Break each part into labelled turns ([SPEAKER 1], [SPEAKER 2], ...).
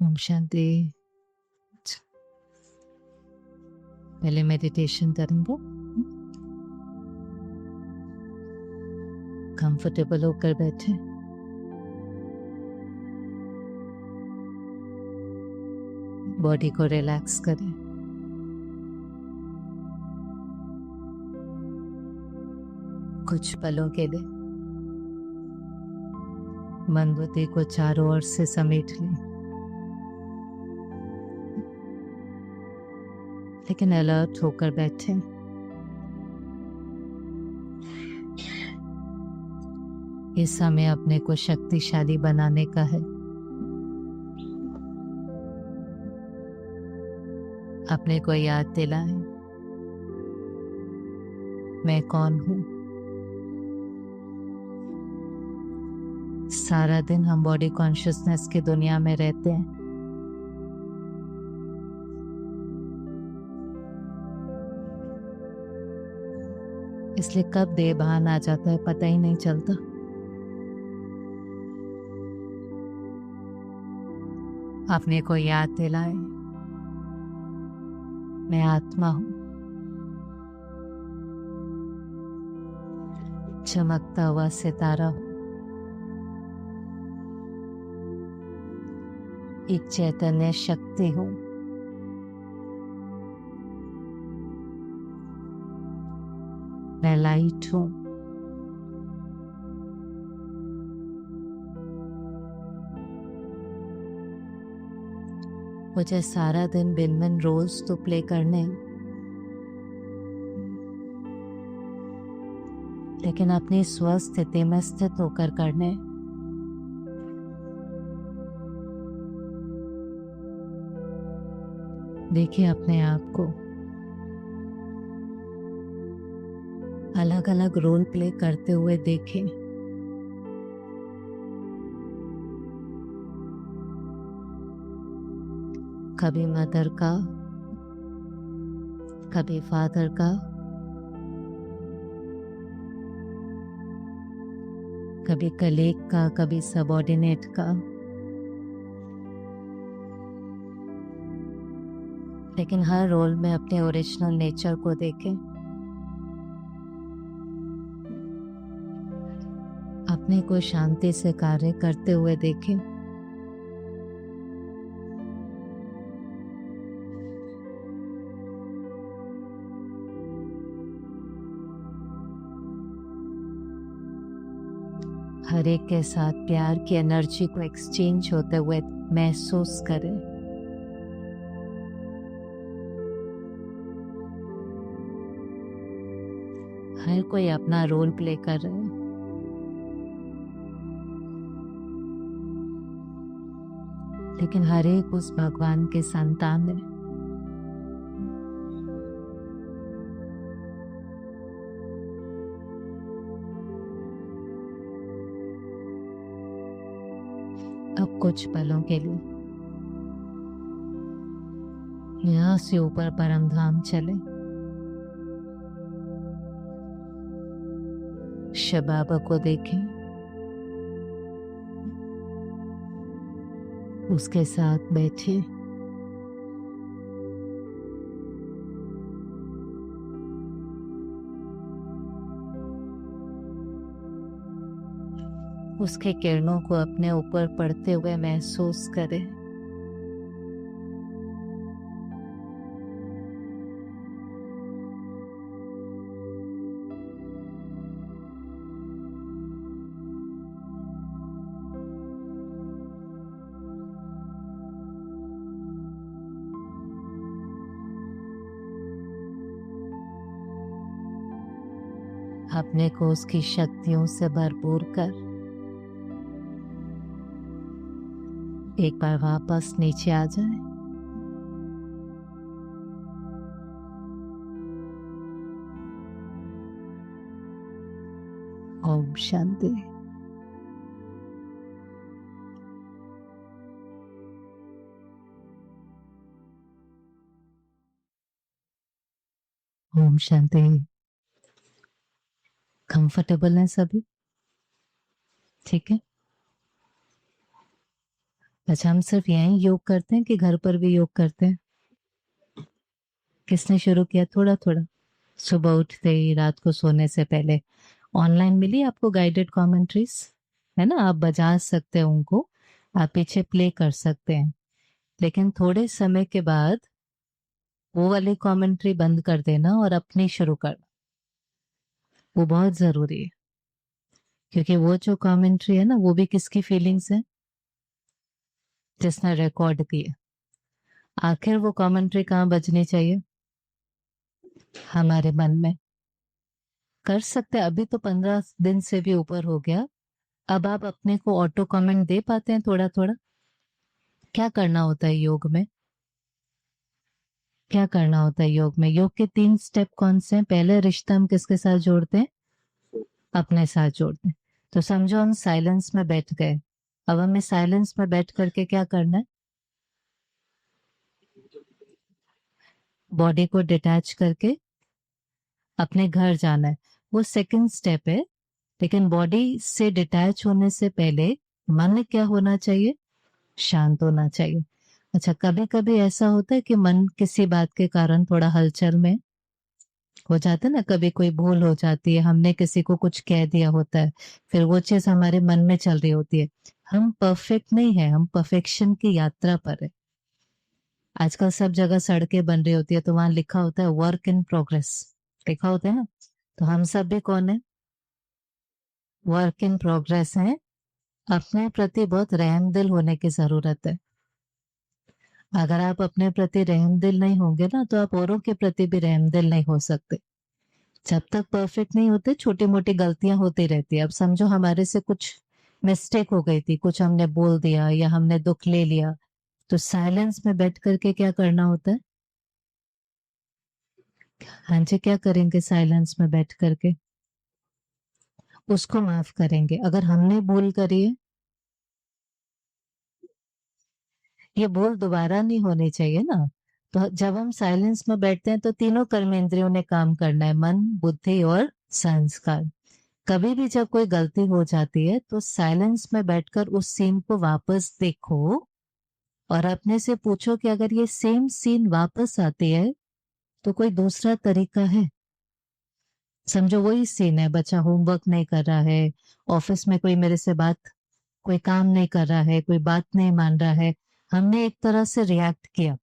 [SPEAKER 1] ओम शांति। पहले मेडिटेशन करेंगे। कंफर्टेबल होकर बैठे। बॉडी को रिलैक्स करें। कुछ पलों के लिए मन बुद्धि को चारों ओर से समेट लें, लेकिन अलर्ट होकर बैठे। इस समय अपने को शक्तिशाली बनाने का है। अपने को याद दिलाएं, मैं कौन हूं। सारा दिन हम बॉडी कॉन्शियसनेस की दुनिया में रहते हैं। इसलिए कब देह भान आ जाता है पता ही नहीं चलता। अपने को याद दिलाए, मैं आत्मा हूं, चमकता हुआ सितारा हूं, एक चैतन्य शक्ति हूं। मैं लाइट हूं। मुझे सारा दिन भिन्न भिन्न रोल्स तो प्ले करने हैं, लेकिन अपनी स्वस्थिति में स्थित होकर करने हैं। देखिए अपने आप को अलग अलग रोल प्ले करते हुए देखें। कभी मदर का, कभी फादर का, कभी कलीग का, कभी सबऑर्डिनेट का। लेकिन हर रोल में अपने ओरिजिनल नेचर को देखें। अपने को शांति से कार्य करते हुए देखें। हर एक के साथ प्यार की एनर्जी को एक्सचेंज होते हुए महसूस करें। हर कोई अपना रोल प्ले कर रहा है, लेकिन हर एक उस भगवान के संतान है। अब कुछ पलों के लिए यहाँ से ऊपर परम धाम चले। शिव बाबा को देखें, उसके साथ बैठे। उसके किरणों को अपने ऊपर पड़ते हुए महसूस करें। अपने को उसकी शक्तियों से भरपूर कर एक बार वापस नीचे आ जाए। ओम शांति। ओम शांति। कंफर्टेबल है सभी? ठीक है। अच्छा, हम सिर्फ यहीं योग करते हैं कि घर पर भी योग करते हैं? किसने शुरू किया? थोड़ा थोड़ा सुबह उठते ही, रात को सोने से पहले। ऑनलाइन मिली आपको गाइडेड कमेंट्रीज, है ना? आप बजा सकते हैं उनको, आप पीछे प्ले कर सकते हैं। लेकिन थोड़े समय के बाद वो वाली कमेंट्री बंद कर देना और अपनी शुरू करना, वो बहुत जरूरी है। क्योंकि वो जो कमेंट्री है ना, वो भी किसकी फीलिंग्स है? जिसने रिकॉर्ड की है। आखिर वो कमेंट्री कहाँ बजनी चाहिए? हमारे मन में। कर सकते हैं, अभी तो 15 दिन से भी ऊपर हो गया। अब आप अपने को ऑटो कमेंट दे पाते हैं थोड़ा थोड़ा? क्या करना होता है योग में? क्या करना होता है योग में? योग के 3 स्टेप कौन से हैं? पहले रिश्ता हम किसके साथ जोड़ते हैं? अपने साथ जोड़ते हैं। तो समझो हम साइलेंस में बैठ गए। अब हमें साइलेंस में बैठ करके क्या करना है? बॉडी को डिटैच करके अपने घर जाना है। वो सेकंड स्टेप है। लेकिन बॉडी से डिटैच होने से पहले मन क्या होना चाहिए? शांत होना चाहिए। अच्छा, कभी कभी ऐसा होता है कि मन किसी बात के कारण थोड़ा हलचल में हो जाता है ना, कभी कोई भूल हो जाती है, हमने किसी को कुछ कह दिया होता है, फिर वो चीज हमारे मन में चल रही होती है। हम परफेक्ट नहीं है, हम परफेक्शन की यात्रा पर है। आजकल सब जगह सड़कें बन रही होती है तो वहां लिखा होता है वर्क इन प्रोग्रेस, लिखा होता है ना। तो हम सब भी कौन है? वर्क इन प्रोग्रेस है। अपने प्रति बहुत रहमदिल होने की जरूरत है। अगर आप अपने प्रति रहमदिल नहीं होंगे ना, तो आप औरों के प्रति भी रहमदिल नहीं हो सकते। जब तक परफेक्ट नहीं होते, छोटी मोटी गलतियां होती रहती है। अब समझो हमारे से कुछ मिस्टेक हो गई थी, कुछ हमने बोल दिया या हमने दुख ले लिया, तो साइलेंस में बैठ करके क्या करना होता है? हाँ जी, क्या करेंगे साइलेंस में बैठ करके? उसको माफ करेंगे। अगर हमने भूल करी है, ये भूल दोबारा नहीं होनी चाहिए ना। तो जब हम साइलेंस में बैठते हैं तो तीनों कर्मेंद्रियों ने काम करना है, मन, बुद्धि और संस्कार। कभी भी जब कोई गलती हो जाती है तो साइलेंस में बैठकर उस सीन को वापस देखो और अपने से पूछो कि अगर ये सेम सीन वापस आती है तो कोई दूसरा तरीका है? समझो वही सीन है, बच्चा होमवर्क नहीं कर रहा है, ऑफिस में कोई मेरे से बात, कोई काम नहीं कर रहा है, कोई बात नहीं मान रहा है। हमने एक तरह से रिएक्ट किया।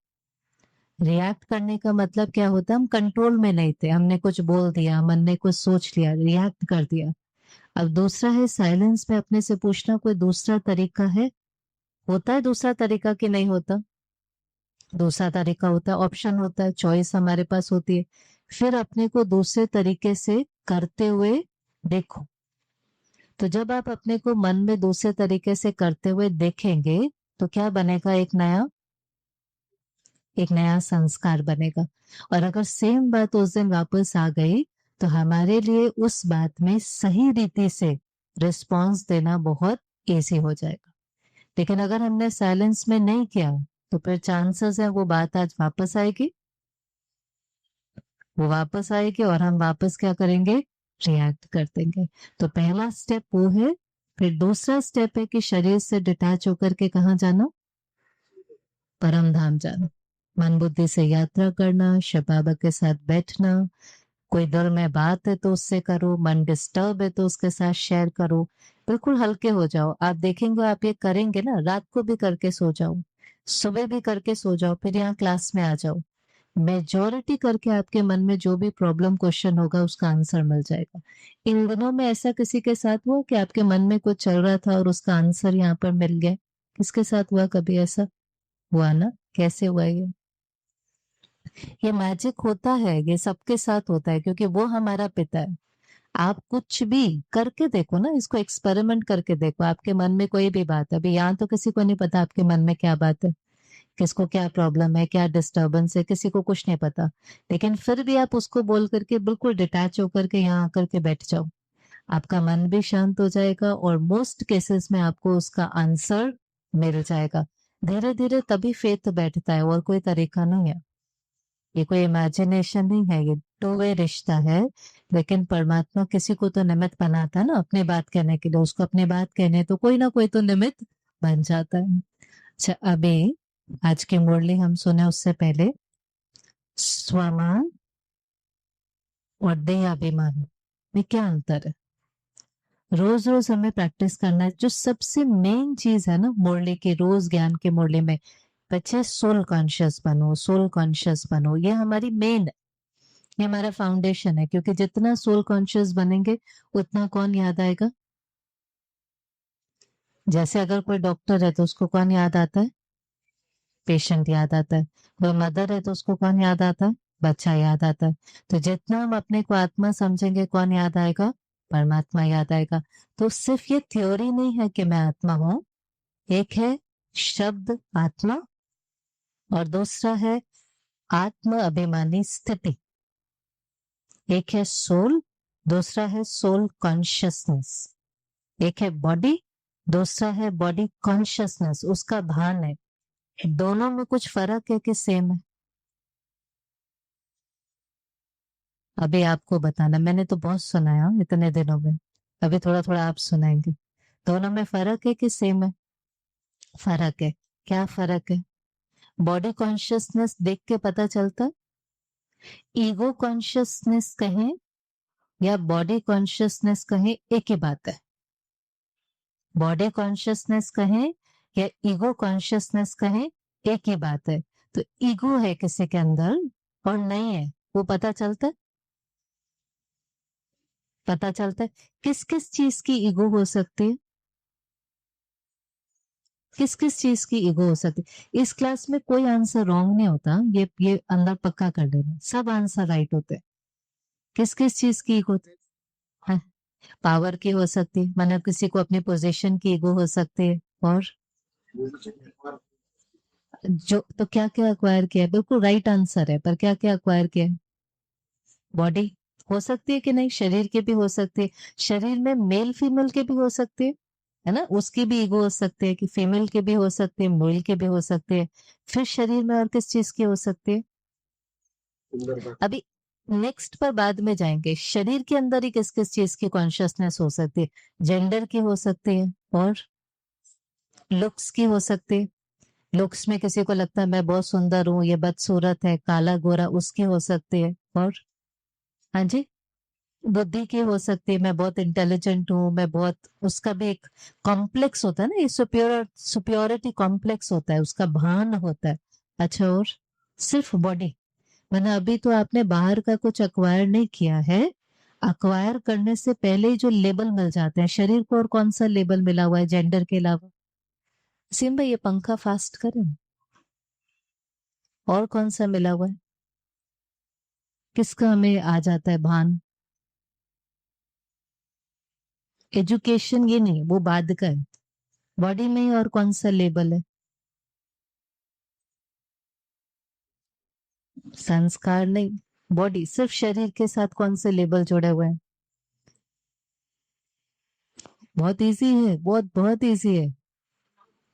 [SPEAKER 1] रिएक्ट करने का मतलब क्या होता है? हम कंट्रोल में नहीं थे, हमने कुछ बोल दिया, मन ने कुछ सोच लिया, रिएक्ट कर दिया। अब दूसरा है साइलेंस में अपने से पूछना, कोई दूसरा तरीका है? होता है दूसरा तरीका कि नहीं होता? दूसरा तरीका होता है, ऑप्शन होता है, चॉइस हमारे पास होती है। फिर अपने को दूसरे तरीके से करते हुए देखो। तो जब आप अपने को मन में दूसरे तरीके से करते हुए देखेंगे तो क्या बनेगा? एक नया संस्कार बनेगा। और अगर सेम बात उस दिन वापस आ गई तो हमारे लिए उस बात में सही रीति से रिस्पॉन्स देना बहुत इजी हो जाएगा। लेकिन अगर हमने साइलेंस में नहीं किया तो फिर चांसेस है वो बात आज वापस आएगी, वो वापस आएगी और हम वापस क्या करेंगे? रिएक्ट कर देंगे। तो पहला स्टेप वो है। फिर दूसरा स्टेप है कि शरीर से डिटैच होकर के कहाँ जाना? परम धाम जाना। मन बुद्धि से यात्रा करना, शिव बाबा के साथ बैठना। कोई दिल में बात है तो उससे करो, मन डिस्टर्ब है तो उसके साथ शेयर करो। बिल्कुल हल्के हो जाओ। आप देखेंगे आप ये करेंगे ना, रात को भी करके सो जाओ, सुबह भी करके सो जाओ, फिर यहाँ क्लास में आ जाओ। मेजोरिटी करके आपके मन में जो भी प्रॉब्लम क्वेश्चन होगा उसका आंसर मिल जाएगा। इन दिनों में ऐसा किसी के साथ हुआ कि आपके मन में कुछ चल रहा था और उसका आंसर यहाँ पर मिल गया? किसके साथ हुआ? कभी ऐसा हुआ ना? कैसे हुआ ये मैजिक होता है, ये सबके साथ होता है क्योंकि वो हमारा पिता है। आप कुछ भी करके देखो ना, इसको एक्सपेरिमेंट करके देखो। आपके मन में कोई भी बात है, अभी यहाँ तो किसी को नहीं पता आपके मन में क्या बात है, किसको क्या प्रॉब्लम है, क्या डिस्टरबेंस है, किसी को कुछ नहीं पता। लेकिन फिर भी आप उसको बोल करके बिल्कुल डिटैच होकर के यहाँ आकर के बैठ जाओ। आपका मन भी शांत हो जाएगा और मोस्ट केसेस में आपको उसका आंसर मिल जाएगा। धीरे धीरे तभी फेथ बैठता है, और कोई तरीका नहीं है। ये कोई इमेजिनेशन नहीं है, ये टू वे रिश्ता है। लेकिन परमात्मा किसी को तो निमित्त बनाता है ना अपनी बात कहने के लिए, उसको अपनी बात कहने तो कोई ना कोई तो निमित्त बन जाता है। अभी आज की मुरली हम सुने उससे पहले स्वमान और देहाभिमान में क्या अंतर है? रोज रोज हमें प्रैक्टिस करना है। जो सबसे मेन चीज है ना मुरली के, रोज ज्ञान के मुरली में, बच्चे सोल कॉन्शियस बनो, सोल कॉन्शियस बनो। ये हमारी मेन, ये हमारा फाउंडेशन है। क्योंकि जितना सोल कॉन्शियस बनेंगे उतना कौन याद आएगा? जैसे अगर कोई डॉक्टर है तो उसको कौन याद आता है? पेशेंट याद आता है। कोई मदर है तो उसको कौन याद आता है? बच्चा याद आता है। तो जितना हम अपने को आत्मा समझेंगे कौन याद आएगा? परमात्मा याद आएगा। तो सिर्फ ये थ्योरी नहीं है कि मैं आत्मा हूं। एक है शब्द आत्मा और दूसरा है आत्म अभिमानी स्थिति। एक है सोल, दूसरा है सोल कॉन्शियसनेस। एक है बॉडी, दूसरा है बॉडी कॉन्शियसनेस, उसका भान है। दोनों में कुछ फर्क है कि सेम है? अभी आपको बताना, मैंने तो बहुत सुना है इतने दिनों में। अभी थोड़ा थोड़ा आप सुनाएंगे। दोनों में फर्क है कि सेम है? फर्क है। क्या फर्क है? बॉडी कॉन्शियसनेस देख के पता चलता है। ईगो कॉन्शियसनेस कहें या बॉडी कॉन्शियसनेस कहें, एक ही बात है। बॉडी कॉन्शियसनेस कहें या ईगो कॉन्शियसनेस कहें, एक ही बात है। तो ईगो है किसी के अंदर और नहीं है, वो पता चलता है। पता चलता है किस किस चीज की ईगो हो सकती है? किस किस चीज की ईगो हो सकती है? इस क्लास में कोई आंसर रॉन्ग नहीं होता, ये अंदर पक्का कर देना, सब आंसर राइट होते हैं। किस किस चीज की ईगो? हाँ, पावर की हो सकती है, मतलब किसी को अपनी पोजीशन की ईगो हो सकती है। और जो तो क्या क्या अक्वायर किया है? बिल्कुल राइट आंसर है, पर क्या क्या अक्वायर किया है? बॉडी हो सकती है कि नहीं? शरीर के भी हो सकती है। शरीर में मेल फीमेल के भी हो सकती है ना? उसकी भी ईगो हो सकती है कि फीमेल के भी हो सकते हैं, मेल के भी हो सकते हैं। फिर शरीर में और किस चीज की हो सकती है? अभी नेक्स्ट पर बाद में जाएंगे। शरीर के अंदर ही किस किस चीज की कॉन्शियसनेस हो सकती है? जेंडर की हो सकती है और लुक्स की हो सकती है। लुक्स में किसी को लगता है मैं बहुत सुंदर हूँ, ये बदसूरत है, काला गोरा, उसकी हो सकती है। और हाँ जी, बुद्धि की हो सकती है, मैं बहुत इंटेलिजेंट हूँ, मैं बहुत, उसका भी एक कॉम्प्लेक्स होता है ना, ये सुपियोरिटी कॉम्प्लेक्स होता है, उसका भान होता है। अच्छा, और सिर्फ बॉडी? मैंने अभी तो आपने बाहर का कुछ अक्वायर नहीं किया है। अक्वायर करने से पहले ही जो लेबल मिल जाते हैं शरीर को, और कौन सा लेबल मिला हुआ है जेंडर के अलावा? सिम भाई, ये पंखा फास्ट करें। और कौन सा मिला हुआ है? किसका हमें आ जाता है भान? एजुकेशन ये नहीं, वो बाद का है। बॉडी में ही और कौन सा लेबल है? संस्कार नहीं, बॉडी। सिर्फ शरीर के साथ कौन से लेबल जुड़े हुए हैं? बहुत इजी है, बहुत बहुत इजी है।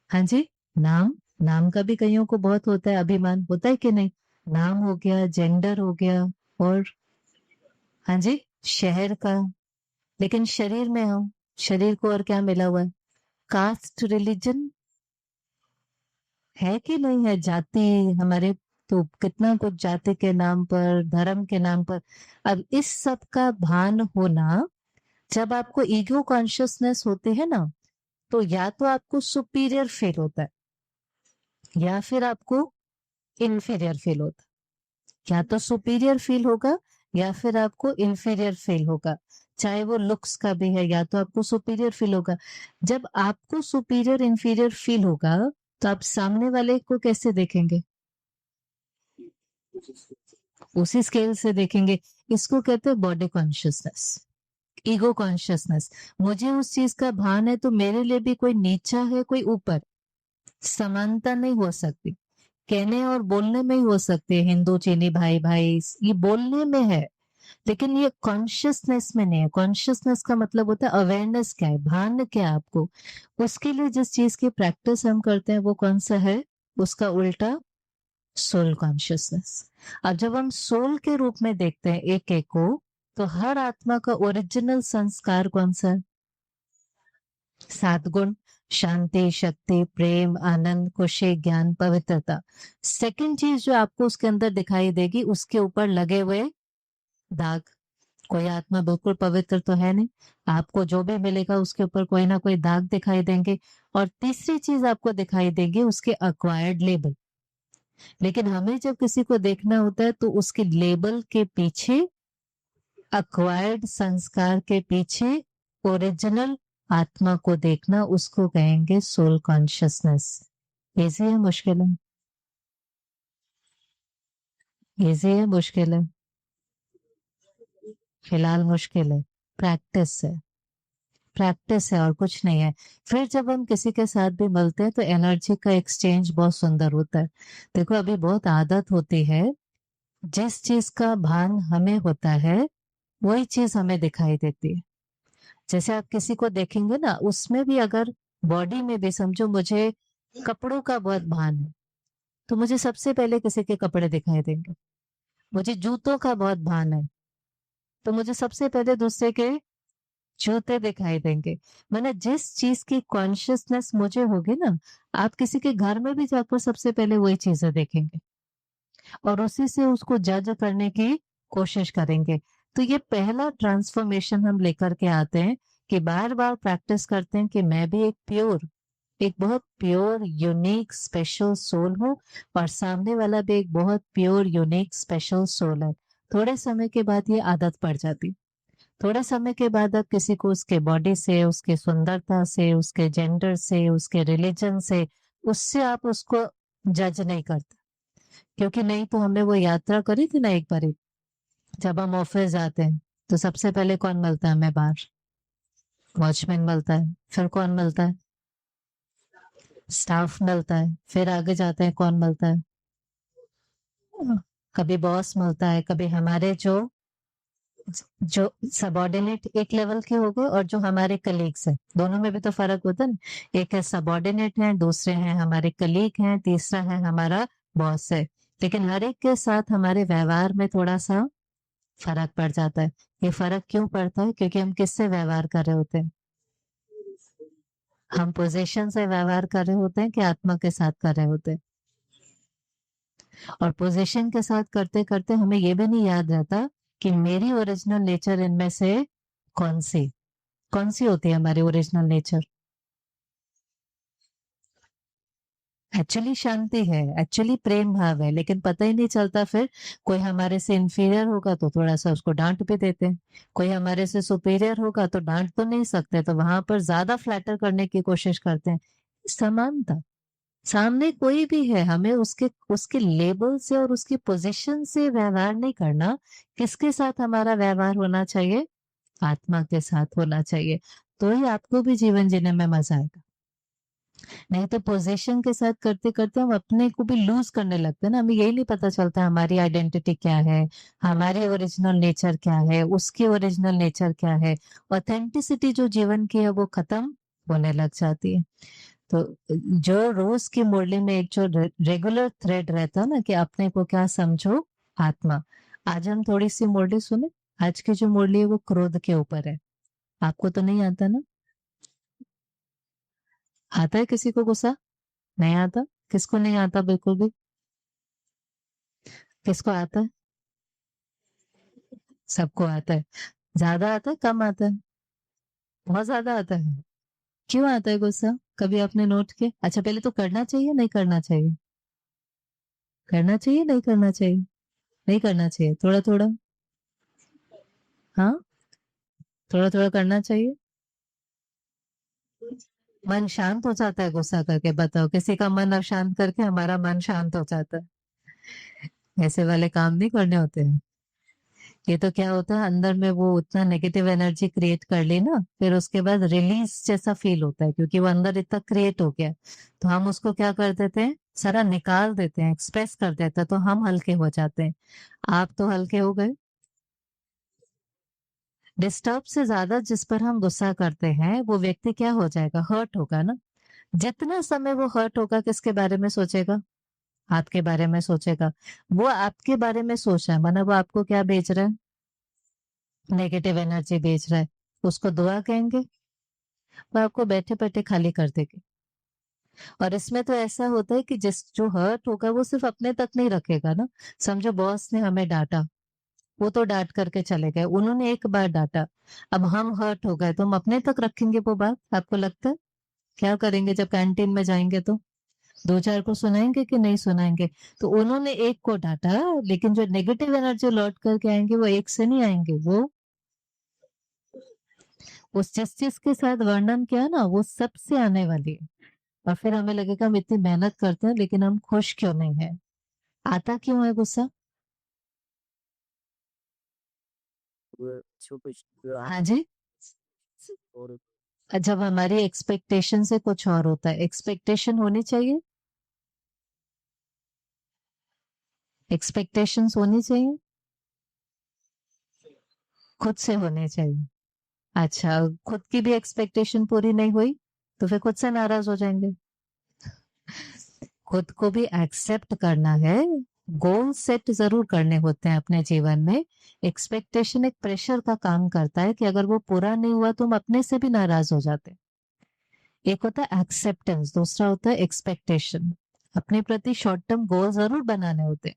[SPEAKER 1] हाँ जी, नाम। नाम का भी कईयों को बहुत होता है, अभिमान होता है कि नहीं? नाम हो गया, जेंडर हो गया, और हाँ जी, शहर का। लेकिन शरीर में हो, शरीर को और क्या मिला हुआ है? कास्ट, रिलीजन है कि नहीं है? जाति हमारे, तो कितना कुछ जाति के नाम पर, धर्म के नाम पर। अब इस सब का भान होना, जब आपको ईगो कॉन्शियसनेस होते है ना, तो या तो आपको सुपीरियर फील होता है या फिर आपको इंफीरियर फील होता है। या तो सुपीरियर फील होगा या फिर आपको इंफीरियर फील होगा। चाहे वो लुक्स का भी है, या तो आपको सुपीरियर फील होगा। जब आपको सुपीरियर इंफीरियर फील होगा तो आप सामने वाले को कैसे देखेंगे? उसी स्केल से देखेंगे। इसको कहते हैं बॉडी कॉन्शियसनेस, ईगो कॉन्शियसनेस। मुझे उस चीज का भान है तो मेरे लिए भी कोई नीचा है, कोई ऊपर। समानता नहीं हो सकती। कहने और बोलने में ही हो सकती है, हिंदू चीनी भाई भाई, ये बोलने में है। लेकिन ये कॉन्शियसनेस में नहीं है। कॉन्शियसनेस का मतलब होता है अवेयरनेस क्या है, भान क्या है आपको। उसके लिए जिस चीज की प्रैक्टिस हम करते हैं वो कौन सा है? उसका उल्टा सोल कॉन्शियसनेस। अब जब हम सोल के रूप में देखते हैं एक एक को, तो हर आत्मा का ओरिजिनल संस्कार कौन सा है? 7 गुण। शांति, शक्ति, प्रेम, आनंद, खुशी, ज्ञान, पवित्रता। सेकंड चीज जो आपको उसके अंदर दिखाई देगी, उसके ऊपर लगे हुए दाग। कोई आत्मा बिल्कुल पवित्र तो है नहीं, आपको जो भी मिलेगा उसके ऊपर कोई ना कोई दाग दिखाई देंगे। और तीसरी चीज आपको दिखाई देगी उसके अक्वायर्ड लेबल। लेकिन हमें जब किसी को देखना होता है तो उसके लेबल के पीछे, अक्वायर्ड संस्कार के पीछे ओरिजिनल आत्मा को देखना, उसको कहेंगे सोल कॉन्शियसनेस। इजी है मुश्किल है? इजी है मुश्किल है? फिलहाल मुश्किल है। प्रैक्टिस है, प्रैक्टिस है और कुछ नहीं है। फिर जब हम किसी के साथ भी मिलते हैं तो एनर्जी का एक्सचेंज बहुत सुंदर होता है। देखो अभी बहुत आदत होती है, जिस चीज का भान हमें होता है वही चीज हमें दिखाई देती है। जैसे आप किसी को देखेंगे ना, उसमें भी अगर बॉडी में भी समझो मुझे कपड़ों का बहुत भान है, तो मुझे सबसे पहले किसी के कपड़े दिखाई देंगे। मुझे जूतों का बहुत भान है, तो मुझे सबसे पहले दूसरे के जूते दिखाई देंगे। मैंने जिस चीज की कॉन्शियसनेस मुझे होगी ना, आप किसी के घर में भी जाकर सबसे पहले वही चीजें देखेंगे और उसी से उसको जज करने की कोशिश करेंगे। तो ये पहला ट्रांसफॉर्मेशन हम लेकर के आते हैं कि बार बार प्रैक्टिस करते हैं कि मैं भी एक प्योर, एक बहुत प्योर यूनिक स्पेशल सोल हूँ और सामने वाला भी एक बहुत प्योर यूनिक स्पेशल सोल है। थोड़े समय के बाद ये आदत पड़ जाती। थोड़े समय के बाद आप किसी को उसके बॉडी से, उसके सुंदरता से, उसके जेंडर से, उसके रिलीजन से, उससे आप उसको जज नहीं करते। क्योंकि नहीं तो हमने वो यात्रा करी थी ना एक बार, जब हम ऑफिस जाते हैं तो सबसे पहले कौन मिलता है हमें बाहर? वॉचमैन मिलता है। फिर कौन मिलता है? स्टाफ मिलता है। फिर आगे जाते हैं कौन मिलता है? कभी बॉस मिलता है, कभी हमारे जो जो सबॉर्डिनेट एक लेवल के हो गए और जो हमारे कलीग्स हैं, दोनों में भी तो फर्क होता है ना। एक है सबॉर्डिनेट है, दूसरे हैं हमारे कलीग हैं, तीसरा है हमारा बॉस है। लेकिन हर एक के साथ हमारे व्यवहार में थोड़ा सा फर्क पड़ जाता है। ये फर्क क्यों पड़ता है? क्योंकि हम किससे व्यवहार कर रहे होते हैं। हम पोजीशन से व्यवहार कर रहे होते हैं कि आत्मा के साथ कर रहे होते हैं। और पोजीशन के साथ करते करते हमें ये भी नहीं याद रहता कि मेरी ओरिजिनल नेचर इनमें से कौन सी कौन सी होती है हमारी ओरिजिनल नेचर। एक्चुअली शांति है, एक्चुअली प्रेम भाव है, लेकिन पता ही नहीं चलता। फिर कोई हमारे से इंफीरियर होगा तो थोड़ा सा उसको डांट भी देते हैं, कोई हमारे से सुपीरियर होगा तो डांट तो नहीं सकते, तो वहां पर ज्यादा फ्लैटर करने की कोशिश करते हैं। समानता, सामने कोई भी है, हमें उसके उसके लेबल से और उसकी पोजीशन से व्यवहार नहीं करना। किसके साथ हमारा व्यवहार होना चाहिए? आत्मा के साथ होना चाहिए। तो ही आपको भी जीवन जीने में मजा आएगा। नहीं तो पोजीशन के साथ करते करते हम अपने को भी लूज करने लगते हैं ना, हमें यही नहीं पता चलता हमारी आइडेंटिटी क्या है, हमारी ओरिजिनल नेचर क्या है, उसकी ओरिजिनल नेचर क्या है। ऑथेंटिसिटी जो जीवन की है वो खत्म होने लग जाती है। तो जो रोज की मुरली में एक जो रेगुलर थ्रेड रहता है ना कि अपने को क्या समझो, आत्मा। आज हम थोड़ी सी मुरली सुने। आज की जो मुरली है वो क्रोध के ऊपर है। आपको तो नहीं आता ना? आता है किसी को गुस्सा? नहीं आता। किसको नहीं आता? बिल्कुल भी। किसको आता है? सबको आता है। ज्यादा आता है, कम आता है? बहुत ज्यादा आता है। क्यों आता है गुस्सा? कभी आपने नोट किया? अच्छा पहले तो करना चाहिए नहीं करना चाहिए? करना चाहिए नहीं करना चाहिए? नहीं करना चाहिए, थोड़ा थोड़ा। हाँ, थोड़ा थोड़ा करना चाहिए। मन शांत हो जाता है गुस्सा करके? बताओ, किसी का मन अशांत करके हमारा मन शांत हो जाता है? ऐसे वाले काम नहीं करने होते हैं। ये तो क्या होता है, अंदर में वो उतना नेगेटिव एनर्जी क्रिएट कर ली ना, फिर उसके बाद रिलीज जैसा फील होता है क्योंकि वो अंदर इतना क्रिएट हो गया। तो हम उसको क्या कर देते हैं, सारा निकाल देते हैं, एक्सप्रेस कर देते हैं, तो हम हल्के हो जाते हैं। आप तो हल्के हो गए। डिस्टर्ब से ज्यादा जिस पर हम गुस्सा करते हैं वो व्यक्ति क्या हो जाएगा? हर्ट होगा ना। जितना समय वो हर्ट होगा किसके बारे में सोचेगा? आपके बारे में सोचेगा। वो आपके बारे में सोच रहा है, माना वो आपको क्या बेच रहा है? नेगेटिव एनर्जी बेच रहा है। उसको दुआ कहेंगे? वो आपको बैठे-बैठे खाली कर देगी। और इसमें तो ऐसा होता है कि जिस जो हर्ट होगा वो सिर्फ़ अपने तक नहीं रखेगा ना। समझो बॉस ने हमें डाँटा, वो तो डाँट करके चले गए, उन्होंने एक बार डाँटा, अब हम हर्ट हो गए तो हम अपने तक रखेंगे वो बात, आपको लगता है? क्या करेंगे जब कैंटीन में जाएँगे तो? 2-4 को सुनाएँगे कि नहीं सुनाएँगे? तो उन्होंने एक को डाँटा, लेकिन जो नेगेटिव एनर्जी लौट कर के आएँगे वो एक से नहीं आएँगे, वो उस जिस चीज़ के साथ वर्णन किया ना वो सबसे आने वाली है। और फिर हमें लगेगा हम इतनी मेहनत करते हैं लेकिन हम खुश क्यों नहीं हैं? आता क्यों है गुस्सा? हाँ जी। जब हमारी एक्सपेक्टेशन से कुछ और होता है, एक्सपेक्टेशन होनी चाहिए, एक्सपेक्टेशंस होनी चाहिए, खुद से होनी चाहिए। अच्छा, खुद की भी एक्सपेक्टेशन पूरी नहीं हुई, तो फिर खुद से नाराज़ हो जाएँगे। खुद को भी एक्सेप्ट करना है, गोल सेट ज़रूर करने होते हैं अपने जीवन में। एक्सपेक्टेशन एक प्रेशर का काम करता है कि अगर वो पूरा नहीं हुआ तो हम अपने से भी नाराज़ हो जाते हैं। एक होता है एक्सेप्टेंस, दूसरा होता है एक्सपेक्टेशन। अपने प्रति शॉर्ट टर्म गोल ज़रूर बनाने होते हैं,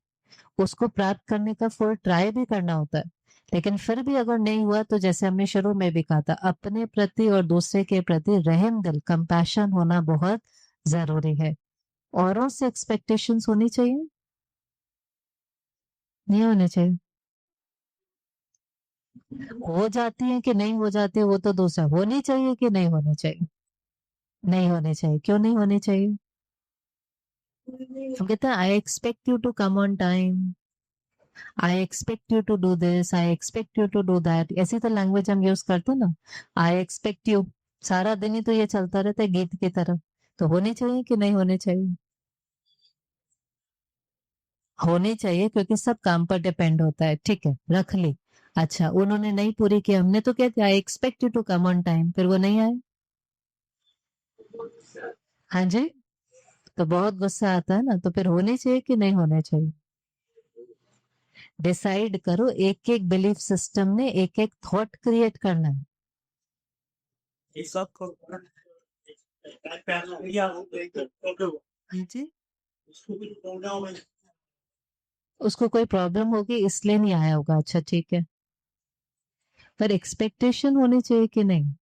[SPEAKER 1] उसको प्राप्त करने का फुल ट्राई भी करना होता है। लेकिन फिर भी अगर नहीं हुआ तो जैसे हमने शुरू में भी कहा था, अपने प्रति और दूसरे के प्रति रहम दिल, कंपैशन होना बहुत ज़रूरी है। औरों से एक्सपेक्टेशंस होनी चाहिए, नहीं होनी चाहिए। हो जाती है कि नहीं हो जाती है वो तो दूसरा, होनी चाहिए कि नहीं होनी चाहिए? नहीं होनी चाहिए, क्यों नहीं होनी चाहिए? हम कहते हैं I expect you to come on time, I expect you to do this, I expect you to do that, ऐसी तो लैंग्वेज हम यूज करते हैं ना। आई एक्सपेक्ट यू, सारा दिन ही तो ये चलता रहता है गीत की तरह। तो होनी चाहिए कि नहीं होनी चाहिए? होनी चाहिए क्योंकि सब काम पर डिपेंड होता है, ठीक है, रख ली। अच्छा, उन्होंने नहीं पूरी की, हमने तो क्या किया, I expect you to come on time, फिर वो नहीं आए। हाँ जी, तो बहुत गुस्सा आता है ना, तो फिर होनी चाहिए कि नहीं होने चाहिए? डिसाइड करो, एक एक बिलीफ सिस्टम ने एक एक थॉट क्रिएट करना है। हाँ जी, उसको कोई प्रॉब्लम होगी इसलिए नहीं आया होगा, अच्छा ठीक है। पर एक्सपेक्टेशन होनी चाहिए कि नहीं?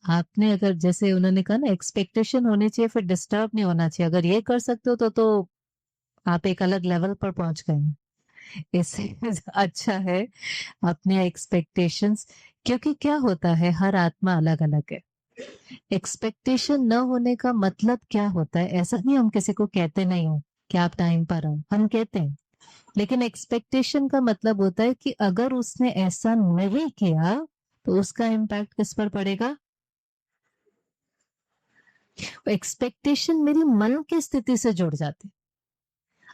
[SPEAKER 1] आपने अगर जैसे उन्होंने कहा ना एक्सपेक्टेशन होनी चाहिए, फिर डिस्टर्ब नहीं होना चाहिए, अगर ये कर सकते हो तो आप एक अलग लेवल पर पहुंच गए हैं। इससे अच्छा है अपने एक्सपेक्टेशंस, क्योंकि क्या होता है हर आत्मा अलग अलग है। एक्सपेक्टेशन न होने का मतलब क्या होता है, ऐसा नहीं हम किसी को कहते नहीं हो कि आप टाइम पर आओ, हम कहते हैं। लेकिन एक्सपेक्टेशन का मतलब होता है कि अगर उसने ऐसा नहीं किया तो उसका इम्पैक्ट किस पर पड़ेगा। एक्सपेक्टेशन मेरी मन की स्थिति से जुड़ जाती,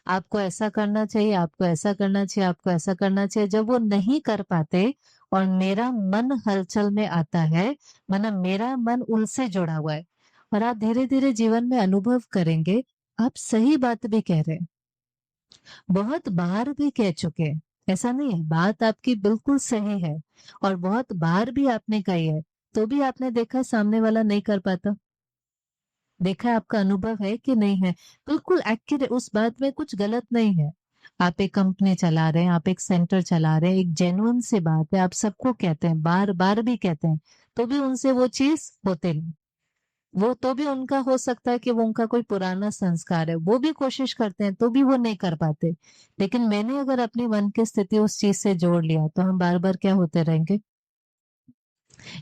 [SPEAKER 1] आपको ऐसा करना चाहिए, आपको ऐसा करना चाहिए, आपको ऐसा करना चाहिए, जब वो नहीं कर पाते और मेरा मन हलचल में आता है, मतलब मेरा मन उनसे जुड़ा हुआ है। और आप धीरे धीरे जीवन में अनुभव करेंगे, आप सही बात भी कह रहे हैं, बहुत बार भी कह चुके हैं, ऐसा नहीं है, बात आपकी बिल्कुल सही है और बहुत बार भी आपने कही है, तो भी आपने देखा सामने वाला नहीं कर पाता। देखा है, आपका अनुभव है कि नहीं है? बिल्कुल एक्यूरेट, उस बात में कुछ गलत नहीं है। आप एक कंपनी चला रहे हैं, आप एक सेंटर चला रहे हैं, एक जेन्युइन सी बात है, आप सबको कहते हैं, बार बार भी कहते हैं, तो भी उनसे वो चीज होते नहीं। वो तो भी उनका हो सकता है कि वो उनका कोई पुराना संस्कार है, वो भी कोशिश करते हैं तो भी वो नहीं कर पाते। लेकिन मैंने अगर अपनी मन की स्थिति उस चीज से जोड़ लिया तो हम बार बार क्या होते रहेंगे।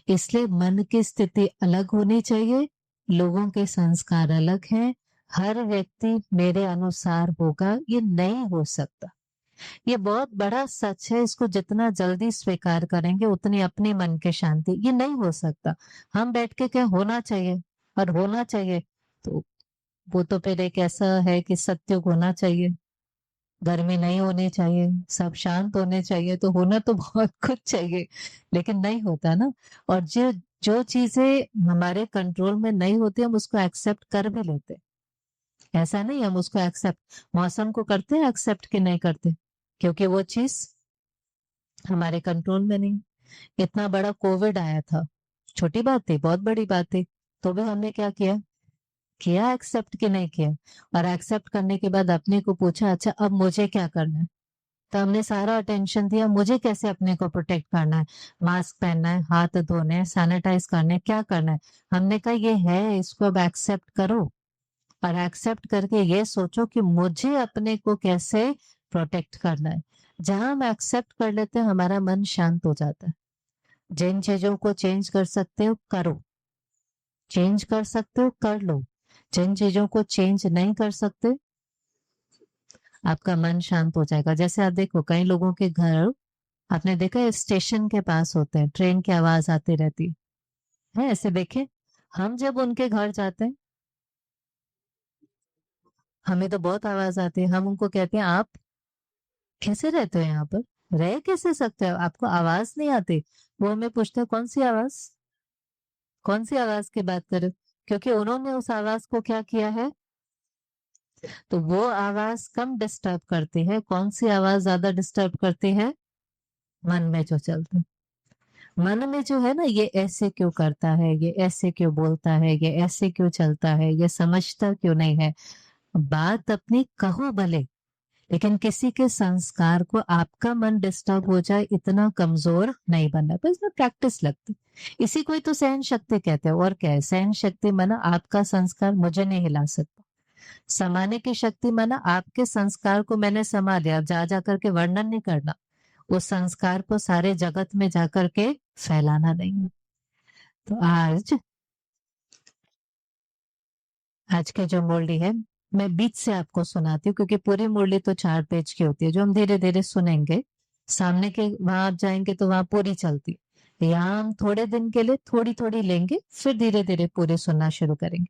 [SPEAKER 1] इसलिए मन की स्थिति अलग होनी चाहिए, लोगों के संस्कार अलग हैं, हर व्यक्ति मेरे अनुसार होगा, ये नहीं हो सकता। ये बहुत बड़ा सच है, इसको जितना जल्दी स्वीकार करेंगे उतनी अपनी मन की शांति, ये नहीं हो सकता। हम बैठ के क्या होना चाहिए, और होना चाहिए तो वो तो फिर एक ऐसा है कि सत्युग होना चाहिए, गर्मी नहीं होनी चाहिए, सब शांत होने चाहिए, तो होना तो बहुत कुछ चाहिए, लेकिन नहीं होता ना। और जो जो चीजें हमारे कंट्रोल में नहीं होती हम उसको एक्सेप्ट कर भी लेते, ऐसा नहीं हम उसको एक्सेप्ट, मौसम को करते हैं एक्सेप्ट कि नहीं करते, क्योंकि वो चीज हमारे कंट्रोल में नहीं। इतना बड़ा कोविड आया था, छोटी बात थी, बहुत बड़ी बात थी, तो भी हमने क्या किया, किया एक्सेप्ट कि नहीं किया। और एक्सेप्ट करने के बाद अपने को पूछा, अच्छा अब मुझे क्या करना है। तो हमने सारा अटेंशन दिया मुझे कैसे अपने को प्रोटेक्ट करना है, मास्क पहनना है, हाथ धोने हैं, सैनिटाइज करने हैं, क्या करना है। हमने कहा ये है, इसको अब एक्सेप्ट करो, और एक्सेप्ट करके ये सोचो कि मुझे अपने को कैसे प्रोटेक्ट करना है। जहां हम एक्सेप्ट कर लेते हैं हमारा मन शांत हो जाता है। जिन चीजों को चेंज कर सकते हो करो, चेंज कर सकते हो कर लो, जिन चीजों को चेंज नहीं कर सकते आपका मन शांत हो जाएगा। जैसे आप देखो कई लोगों के घर आपने देखा है स्टेशन के पास होते हैं, ट्रेन की आवाज आती रहती है ऐसे देखे। हम जब उनके घर जाते हैं हमें तो बहुत आवाज आती है, हम उनको कहते हैं आप कैसे रहते हो यहाँ पर, रह कैसे सकते हो, आपको आवाज नहीं आती। वो हमें पूछते हैं कौन सी आवाज, कौन सी आवाज की बात करें, क्योंकि उन्होंने उस आवाज को क्या किया है। तो वो आवाज कम डिस्टर्ब करती है, कौन सी आवाज ज्यादा डिस्टर्ब करती है, मन में जो चलता है। मन में जो है ना, ये ऐसे क्यों करता है, ये ऐसे क्यों बोलता है, ये ऐसे क्यों चलता है, ये समझता क्यों नहीं है। बात अपनी कहो भले, लेकिन किसी के संस्कार को आपका मन डिस्टर्ब हो जाए इतना कमजोर नहीं बनना, तो इसमें प्रैक्टिस लगती। इसी को ही तो सहन शक्ति कहते हैं, और क्या है सहन शक्ति माना आपका संस्कार मुझे नहीं हिला सकता। समाने की शक्ति माना आपके संस्कार को मैंने समा लिया, अब जा जा करके वर्णन नहीं करना, उस संस्कार को सारे जगत में जाकर के फैलाना नहीं है। तो आज आज के जो मुरली है मैं बीच से आपको सुनाती हूँ, क्योंकि पूरी मुरली तो 4 पेज की होती है जो हम धीरे धीरे सुनेंगे। सामने के वहां आप जाएंगे तो वहां पूरी चलती है, यहाँ हम थोड़े दिन के लिए थोड़ी थोड़ी लेंगे, फिर धीरे धीरे पूरे सुनना शुरू करेंगे।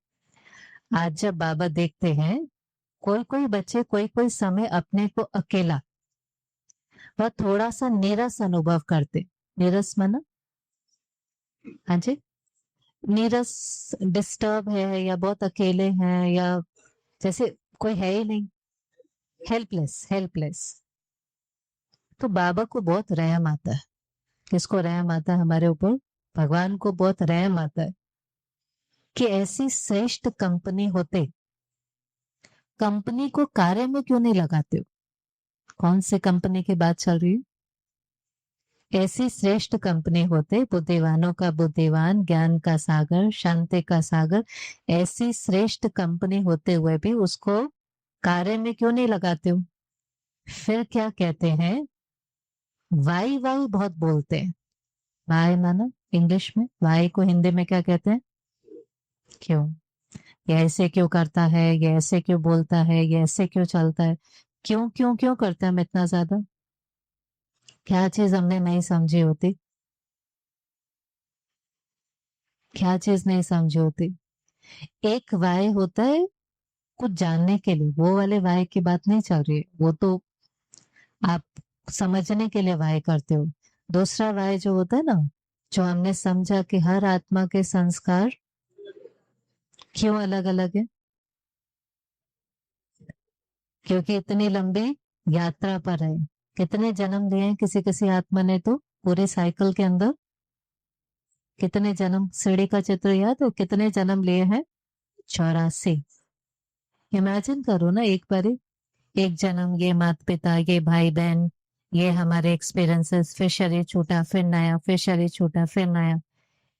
[SPEAKER 1] आज जब बाबा देखते हैं कोई कोई बच्चे कोई कोई समय अपने को अकेला वह थोड़ा सा नीरस अनुभव करते। नीरस माना, हाँ जी, नीरस, डिस्टर्ब है या बहुत अकेले हैं, या जैसे कोई है ही नहीं, हेल्पलेस हेल्पलेस। तो बाबा को बहुत रहम आता है। किसको रहम आता है हमारे ऊपर, भगवान को बहुत रहम आता है कि ऐसी श्रेष्ठ कंपनी होते, कंपनी को कार्य में क्यों नहीं लगाते हो। कौन सी कंपनी की बात चल रही है, ऐसी श्रेष्ठ कंपनी होते, बुद्धिवानों का बुद्धिवान, ज्ञान का सागर, शांति का सागर, ऐसी श्रेष्ठ कंपनी होते हुए भी उसको कार्य में क्यों नहीं लगाते हो। फिर क्या कहते हैं, वाई वाई बहुत बोलते हैं। वाई माना इंग्लिश में, वाई को हिंदी में क्या कहते हैं, क्यों, ये ऐसे क्यों करता है, ये ऐसे क्यों बोलता है, ये ऐसे क्यों चलता है। क्यों क्यों क्यों करते हैं हम इतना ज्यादा, क्या चीज हमने नहीं समझी होती, क्या चीज नहीं समझी होती। एक वाय होता है कुछ जानने के लिए, वो वाले वाय की बात नहीं चल रही है, वो तो आप समझने के लिए वाय करते हो। दूसरा वाय जो होता है ना, जो हमने समझा कि हर आत्मा के संस्कार क्यों अलग अलग है, क्योंकि इतनी लंबी यात्रा पर है। कितने जन्म लिए हैं किसी किसी आत्मा ने, तो पूरे साइकिल के अंदर कितने जन्म, सीढ़ी का चित्र याद है, कितने जन्म लिए हैं, 84। इमेजिन करो ना एक बार, एक जन्म, ये माता पिता, ये भाई बहन, ये हमारे एक्सपीरियंसेस, फिर शरीर छूटा, फिर नया, फिर शरीर छूटा, फिर नया।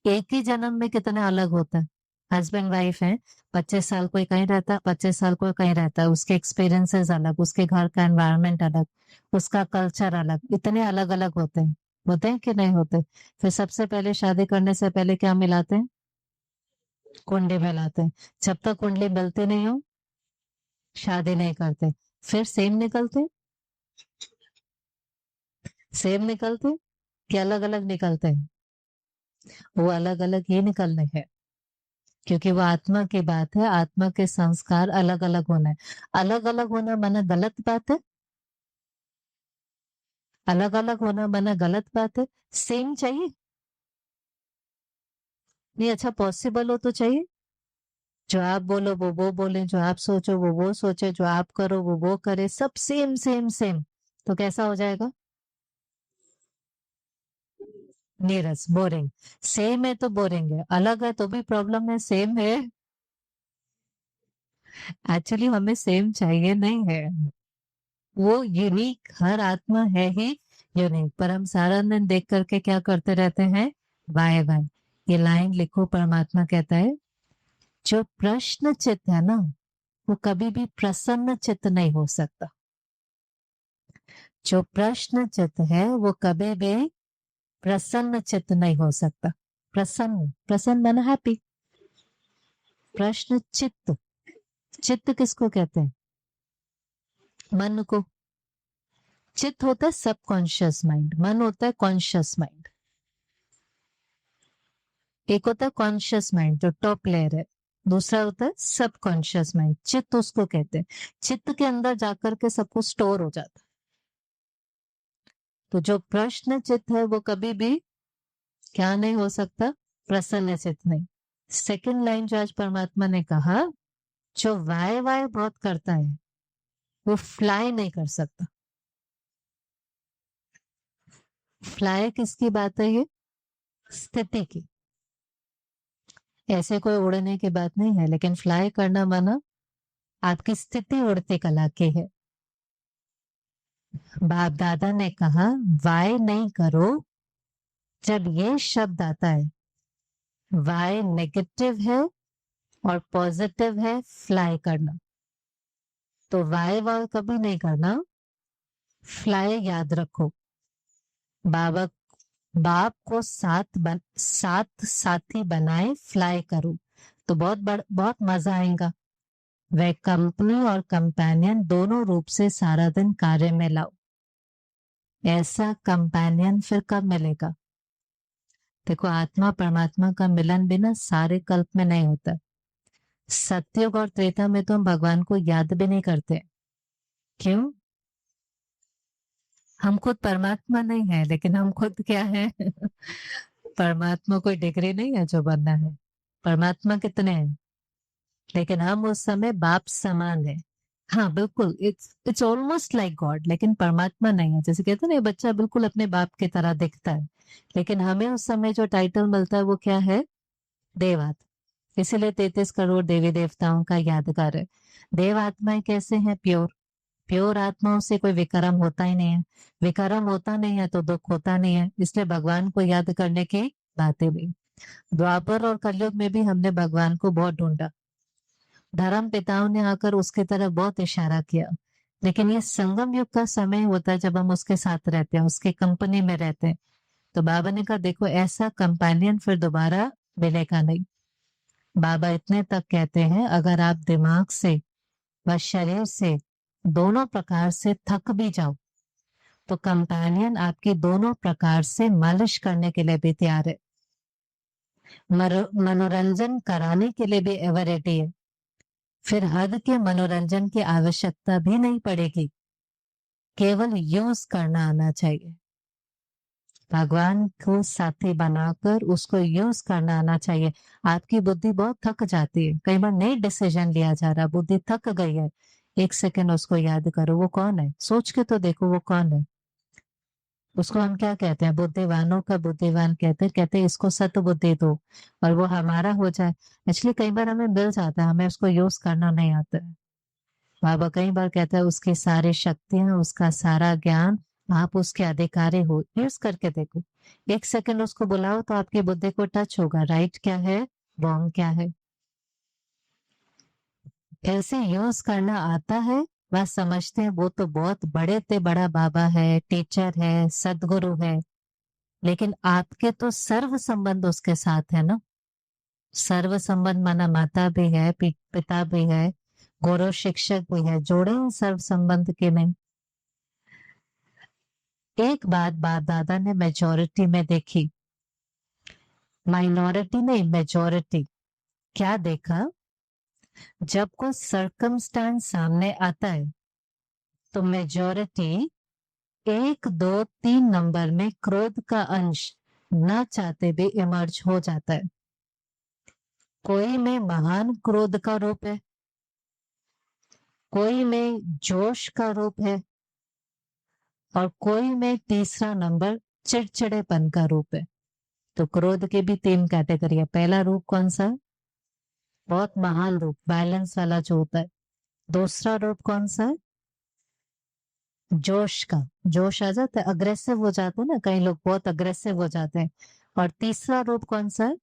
[SPEAKER 1] एक ही जन्म में कितना अलग होता है। हस्बैंड वाइफ है, 25 साल कोई कहीं रहता है, 25 साल कोई कहीं रहता है, उसके एक्सपीरियंसेस अलग, उसके घर का एनवायरनमेंट अलग, उसका कल्चर अलग, इतने अलग अलग होते हैं कि नहीं होते। फिर सबसे पहले शादी करने से पहले क्या मिलाते हैं, कुंडली मिलाते हैं। जब तक कुंडली मिलती नहीं हो शादी नहीं करते। फिर सेम निकलते, सेम निकलते कि अलग अलग निकलते हैं, वो अलग अलग ही निकलने हैं, क्योंकि वो आत्मा की बात है, आत्मा के संस्कार अलग अलग होना है। अलग अलग होना माना गलत बात है, अलग अलग होना माना गलत बात है। सेम चाहिए नहीं, अच्छा पॉसिबल हो तो चाहिए, जो आप बोलो वो बोले, जो आप सोचो वो सोचे, जो आप करो वो करे, सब सेम सेम सेम, तो कैसा हो जाएगा। नीरस, बोरिंग। सेम है तो बोरिंग है, अलग है तो भी प्रॉब्लम है, सेम है। एक्चुअली हमें सेम चाहिए नहीं है, वो यूनिक, हर आत्मा है ही यूनिक, पर हम सारा दिन देख करके क्या करते रहते हैं, वाय वाय। ये लाइन लिखो, परमात्मा कहता है जो प्रश्न चित्त है ना, वो कभी भी प्रसन्न चित्त नहीं हो सकता। जो प्रश्न चित्त है वो कभी भी प्रसन्न चित्त नहीं हो सकता। प्रसन्न, प्रसन्न माना हैप्पी। प्रश्न चित्त, चित्त किसको कहते हैं? मन को। चित्त होता है सबकॉन्शियस माइंड, मन होता है कॉन्शियस माइंड। एक होता है कॉन्शियस माइंड जो टॉप लेयर है, दूसरा होता है सबकॉन्शियस माइंड, चित्त उसको कहते हैं। चित्त के अंदर जाकर के सब कुछ स्टोर हो जाता है। तो जो प्रश्न चित्त है वो कभी भी क्या नहीं हो सकता, प्रसन्न चित्त नहीं। सेकंड लाइन जो आज परमात्मा ने कहा, जो वाय वाय बहुत करता है वो फ्लाई नहीं कर सकता। फ्लाई किसकी बात है ये? स्थिति की। ऐसे कोई उड़ने की बात नहीं है, लेकिन फ्लाई करना माना आपकी स्थिति उड़ती कला की है। बाप दादा ने कहा वाय नहीं करो। जब ये शब्द आता है, वाय नेगेटिव है और पॉजिटिव है फ्लाई करना, तो वाय वाय कभी नहीं करना, फ्लाई याद रखो। बाबा, बाप को साथ साथी बनाए फ्लाई करो तो बहुत मजा आएगा। वह कंपनी और कंपेनियन दोनों रूप से सारा दिन कार्य में लाओ। ऐसा कंपेनियन फिर कब मिलेगा? देखो, आत्मा परमात्मा का मिलन भी ना सारे कल्प में नहीं होता। सतयुग और त्रेता में तो हम भगवान को याद भी नहीं करते। क्यों? हम खुद परमात्मा नहीं है, लेकिन हम खुद क्या है? परमात्मा कोई डिग्री नहीं है जो बनना है। परमात्मा कितने हैं, लेकिन हम उस समय बाप समान है। हाँ बिल्कुल, इट्स ऑलमोस्ट लाइक गॉड, लेकिन परमात्मा नहीं है। जैसे कहते हैं ना, ये बच्चा बिल्कुल अपने बाप की तरह दिखता है, लेकिन हमें उस समय जो टाइटल मिलता है वो क्या है? देवात। इसीलिए 33 करोड़ देवी देवताओं का यादगार है। देव आत्माएं कैसे हैं? प्योर। प्योर आत्माओं से कोई विकर्म होता ही नहीं है। विकर्म होता नहीं है तो दुख होता नहीं है, इसलिए भगवान को याद करने की बातें भी। द्वापर और कलयुग में भी हमने भगवान को बहुत ढूंढा, धर्म पिताओं ने आकर उसके तरफ बहुत इशारा किया, लेकिन ये संगम युग का समय होता है जब हम उसके साथ रहते हैं, उसके कंपनी में रहते हैं। तो बाबा ने कहा देखो, ऐसा कंपेनियन फिर दोबारा मिलेगा नहीं। बाबा इतने तक कहते हैं, अगर आप दिमाग से व शरीर से दोनों प्रकार से थक भी जाओ तो कंपेनियन आपकी दोनों प्रकार से मालिश करने के लिए भी तैयार है, मनोरंजन कराने के लिए भी एवर रेडी है। फिर हद के मनोरंजन की आवश्यकता भी नहीं पड़ेगी, केवल यूज करना आना चाहिए। भगवान को साथी बनाकर उसको यूज करना आना चाहिए। आपकी बुद्धि बहुत थक जाती है, कई बार नई डिसीजन लिया जा रहा, बुद्धि थक गई है, एक सेकंड उसको याद करो, वो कौन है, सोच के तो देखो वो कौन है। उसको हम क्या कहते हैं? बुद्धिवानों का बुद्धिवान कहते हैं इसको सत बुद्धि दो और वो हमारा हो जाए। एक्चुअली कई बार हमें मिल जाता है, हमें उसको यूज करना नहीं आता है। बाबा कई बार कहता है उसकी सारी शक्तियां, उसका सारा ज्ञान, आप उसके अधिकारी हो, यूज करके देखो। एक सेकंड उसको बुलाओ तो आपकी बुद्धि को टच होगा, राइट क्या है, रॉन्ग क्या है। ऐसे यूज करना आता है, वह समझते हैं वो तो बहुत बड़े ते बड़ा बाबा है, टीचर है, सदगुरु है, लेकिन आपके तो सर्व संबंध उसके साथ है ना। सर्व संबंध माना माता भी है, पिता भी है, गुरु शिक्षक भी है, जोड़े हैं सर्व संबंध के नहीं। एक बात बाप दादा ने मेजोरिटी में देखी, माइनॉरिटी नहीं, मेजोरिटी। क्या देखा? जब कोई सरकमस्टांस सामने आता है तो मेजोरिटी 1 2 3 नंबर में क्रोध का अंश न चाहते भी इमर्ज हो जाता है। कोई में महान क्रोध का रूप है, कोई में जोश का रूप है, और कोई में तीसरा नंबर चिड़चिड़ेपन का रूप है। तो क्रोध के भी 3 कैटेगरी है। पहला रूप कौन सा है? बहुत महान रूप, बैलेंस वाला जो होता है। दूसरा रूप कौन सा है? जोश का, जोश आ जाता है, अग्रेसिव हो जाते हैं ना, कई लोग बहुत अग्रेसिव हो जाते हैं। और तीसरा रूप कौन सा है?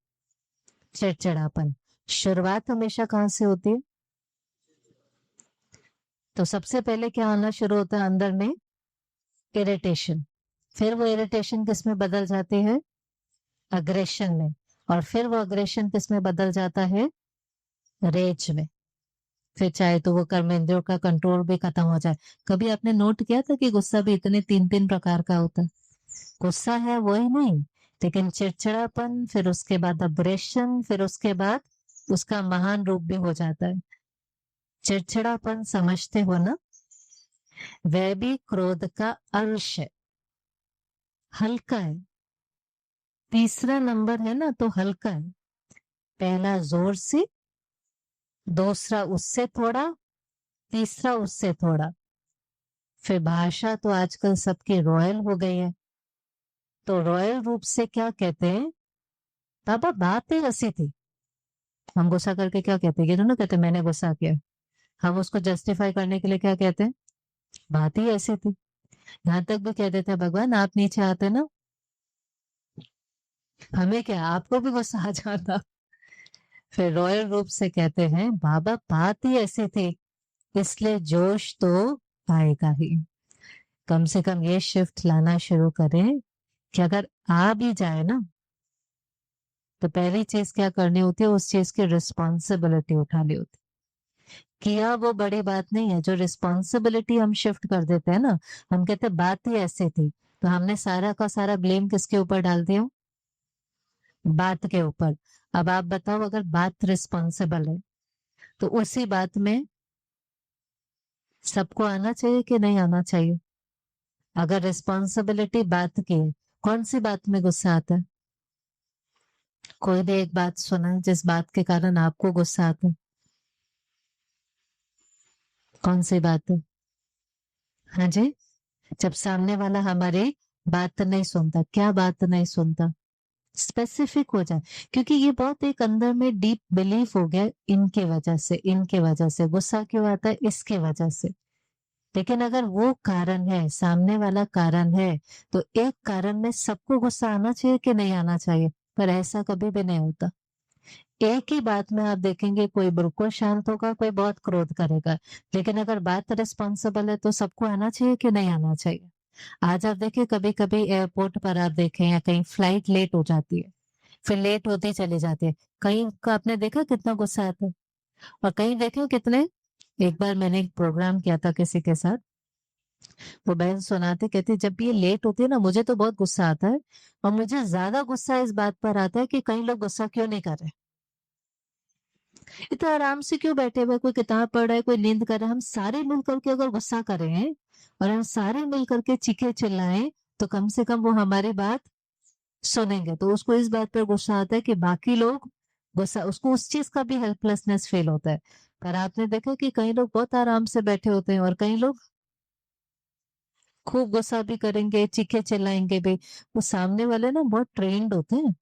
[SPEAKER 1] चिड़चिड़ापन। शुरुआत हमेशा कहाँ से होती है? तो सबसे पहले क्या आना शुरू होता है अंदर में? इरिटेशन। फिर वो इरिटेशन किस में बदल जाती है? अग्रेशन में। और फिर वो अग्रेशन किस में बदल जाता है? रेज में। फिर चाहे तो वो कर्मेंद्रियों का कंट्रोल भी खत्म हो जाए। कभी आपने नोट किया था कि गुस्सा भी इतने 3 प्रकार का होता है? गुस्सा है वही नहीं, लेकिन चिड़चिड़ापन, फिर उसके बाद अग्रेशन, फिर उसके बाद उसका महान रूप भी हो जाता है। चिड़चिड़ापन समझते हो ना? वह भी क्रोध का अंश है, हल्का है। तीसरा नंबर है ना, तो हल्का है। पहला जोर से, दूसरा उससे थोड़ा, तीसरा उससे थोड़ा। फिर भाषा तो आजकल सबकी रॉयल हो गई है। तो रॉयल रूप से क्या कहते हैं? पापा बात ही ऐसी थी। हम गुस्सा करके क्या कहते हैं? ये तो ना कहते मैंने गुस्सा किया। हम उसको जस्टिफाई करने के लिए क्या कहते हैं? बात ही ऐसी थी। यहाँ तक भी कह देते हैं भगवान आप नीचे आते ना, हमें क्या, आपको भी गुस्सा आ जाता। फिर रॉयल रूप से कहते हैं बाबा बात ही ऐसी थी, इसलिए जोश तो आएगा ही। कम से कम ये शिफ्ट लाना शुरू करें कि अगर आ भी जाए ना, तो पहली चीज क्या करनी होती है? उस चीज की रिस्पॉन्सिबिलिटी उठानी होती है। किया वो बड़ी बात नहीं है, जो रिस्पॉन्सिबिलिटी हम शिफ्ट कर देते हैं ना, हम कहते हैं बात ही ऐसे थी, तो हमने सारा का सारा ब्लेम किसके ऊपर डाल दिया? बात के ऊपर। अब आप बताओ, अगर बात रिस्पॉन्सिबल है तो उसी बात में सबको आना चाहिए कि नहीं आना चाहिए? अगर रिस्पॉन्सिबिलिटी बात की है, कौन सी बात में गुस्सा आता है? कोई भी एक बात सुना जिस बात के कारण आपको गुस्सा आता है? कौन सी बात है? हाँ जी। जब सामने वाला हमारी बात नहीं सुनता, क्या बात नहीं सुनता? स्पेसिफिक हो जाए। क्योंकि ये बहुत एक अंदर में डीप बिलीफ हो गया, इनके वजह से, इनके वजह से गुस्सा क्यों आता है, इसके वजह से। लेकिन अगर वो कारण है, सामने वाला कारण है, तो एक कारण में सबको गुस्सा आना चाहिए कि नहीं आना चाहिए? पर ऐसा कभी भी नहीं होता। एक ही बात में आप देखेंगे, कोई बिल्कुल शांत होगा, कोई बहुत क्रोध करेगा। लेकिन अगर बात रिस्पॉन्सिबल है तो सबको आना चाहिए कि नहीं आना चाहिए? आज आप देखिए, कभी कभी एयरपोर्ट पर आप देखें या कहीं फ्लाइट लेट हो जाती है, फिर लेट होती चली जाती है, कहीं का आपने देखा कितना गुस्सा आता है? और कहीं देखे कितने। एक बार मैंने एक प्रोग्राम किया था किसी के साथ, वो बहन सुनाते, कहती जब भी ये लेट होती है ना, मुझे तो बहुत गुस्सा आता है। और मुझे ज्यादा गुस्सा इस बात पर आता है कि कई लोग गुस्सा क्यों नहीं कर रहे। इतना आराम से क्यों बैठे हुए, कोई किताब पढ़ रहा है, कोई नींद कर रहा है, हम सारे मिल करके अगर गुस्सा करें और हम सारे मिल करके चीखे चिल्लाएं, तो कम से कम वो हमारी बात सुनेंगे। तो उसको इस बात पर गुस्सा आता है कि बाकी लोग गुस्सा, उसको उस चीज का भी हेल्पलेसनेस फील होता है। पर आपने देखा कि कई लोग बहुत आराम से बैठे होते हैं और कई लोग खूब गुस्सा भी करेंगे, चीखे चिल्लाएंगे भी। वो सामने वाले ना बहुत ट्रेंड होते हैं।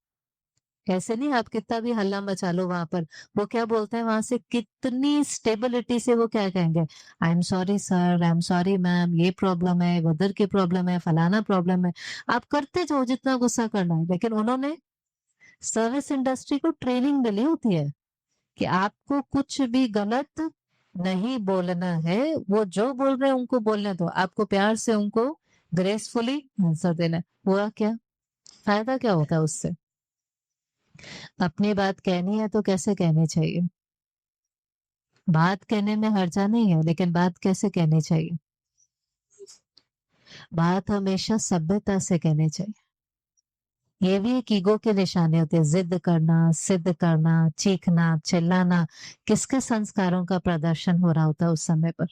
[SPEAKER 1] ऐसे नहीं आप कितना भी हल्ला मचा लो वहां पर, वो क्या बोलते हैं वहां से, कितनी स्टेबिलिटी से वो क्या कहेंगे, I am sorry sir, I am sorry ma'am, ये प्रॉब्लम है, उधर की प्रॉब्लम है, फलाना प्रॉब्लम है। आप करते जाओ जितना गुस्सा करना है, लेकिन उन्होंने सर्विस इंडस्ट्री को ट्रेनिंग मिली होती है कि आपको कुछ भी गलत नहीं बोलना है। वो जो बोल रहे हैं उनको बोलने दो, आपको प्यार से उनको ग्रेसफुली आंसर देना है। हुआ क्या? फायदा क्या होता है उससे? अपनी बात कहनी है तो कैसे कहनी चाहिए? बात कहने में हर्जा नहीं है, लेकिन बात कैसे कहनी चाहिए? बात हमेशा सभ्यता से कहनी चाहिए। ये भी एक ईगो के निशाने होते हैं, जिद करना, सिद्ध करना, चीखना, चिल्लाना। किसके संस्कारों का प्रदर्शन हो रहा होता है उस समय पर?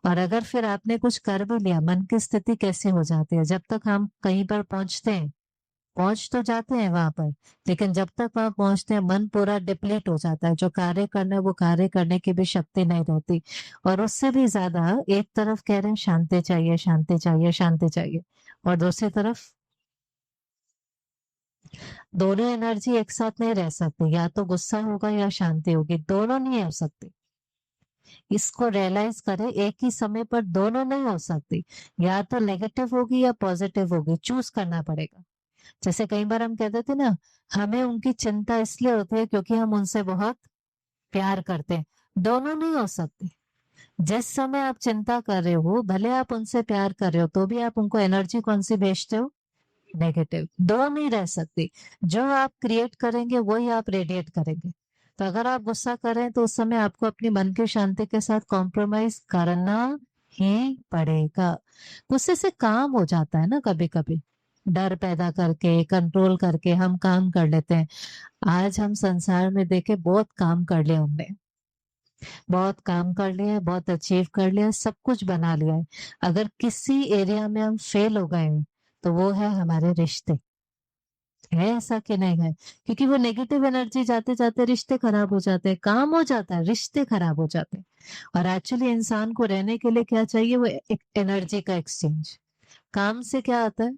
[SPEAKER 1] और अगर फिर आपने कुछ कर भी लिया, मन की स्थिति कैसे हो जाती है? जब तक हम कहीं पर पहुंचते हैं, पहुंच तो जाते हैं वहां पर, लेकिन जब तक वहां पहुंचते हैं मन पूरा डिप्लीट हो जाता है। जो कार्य करना है वो कार्य करने की भी शक्ति नहीं रहती। और उससे भी ज्यादा, एक तरफ कह रहे हैं शांति चाहिए, शांति चाहिए, शांति चाहिए, और दूसरी तरफ दोनों एनर्जी एक साथ नहीं रह सकती, या तो गुस्सा होगा या शांति होगी, दोनों नहीं हो सकती। इसको रियलाइज करें, एक ही समय पर दोनों नहीं हो सकती, या तो नेगेटिव होगी या पॉजिटिव होगी, चूज करना पड़ेगा। जैसे कई बार हम कहते थे ना, हमें उनकी चिंता इसलिए होती है क्योंकि हम उनसे बहुत प्यार करते हैं। दोनों नहीं हो सकती। जिस समय आप चिंता कर रहे हो, भले आप उनसे प्यार कर रहे हो, तो भी आप उनको एनर्जी कौन सी भेजते हो? नेगेटिव। दो नहीं रह सकती। जो आप क्रिएट करेंगे वही आप रेडिएट करेंगे। तो अगर आप गुस्सा करें तो उस समय आपको अपनी मन की शांति के साथ कॉम्प्रोमाइज करना ही पड़ेगा। गुस्से से काम हो जाता है ना, कभी कभी डर पैदा करके, कंट्रोल करके हम काम कर लेते हैं। आज हम संसार में देखे बहुत काम कर लिया हमने, बहुत काम कर लिया है, बहुत अचीव कर लिया है, सब कुछ बना लिया है। अगर किसी एरिया में हम फेल हो गए हैं तो वो है हमारे रिश्ते। है ऐसा कि नहीं है? क्योंकि वो नेगेटिव एनर्जी जाते जाते रिश्ते खराब हो जाते हैं, काम हो जाता है, रिश्ते खराब हो जाते हैं। और एक्चुअली इंसान को रहने के लिए क्या चाहिए? वो एक एनर्जी का एक्सचेंज। काम से क्या आता है?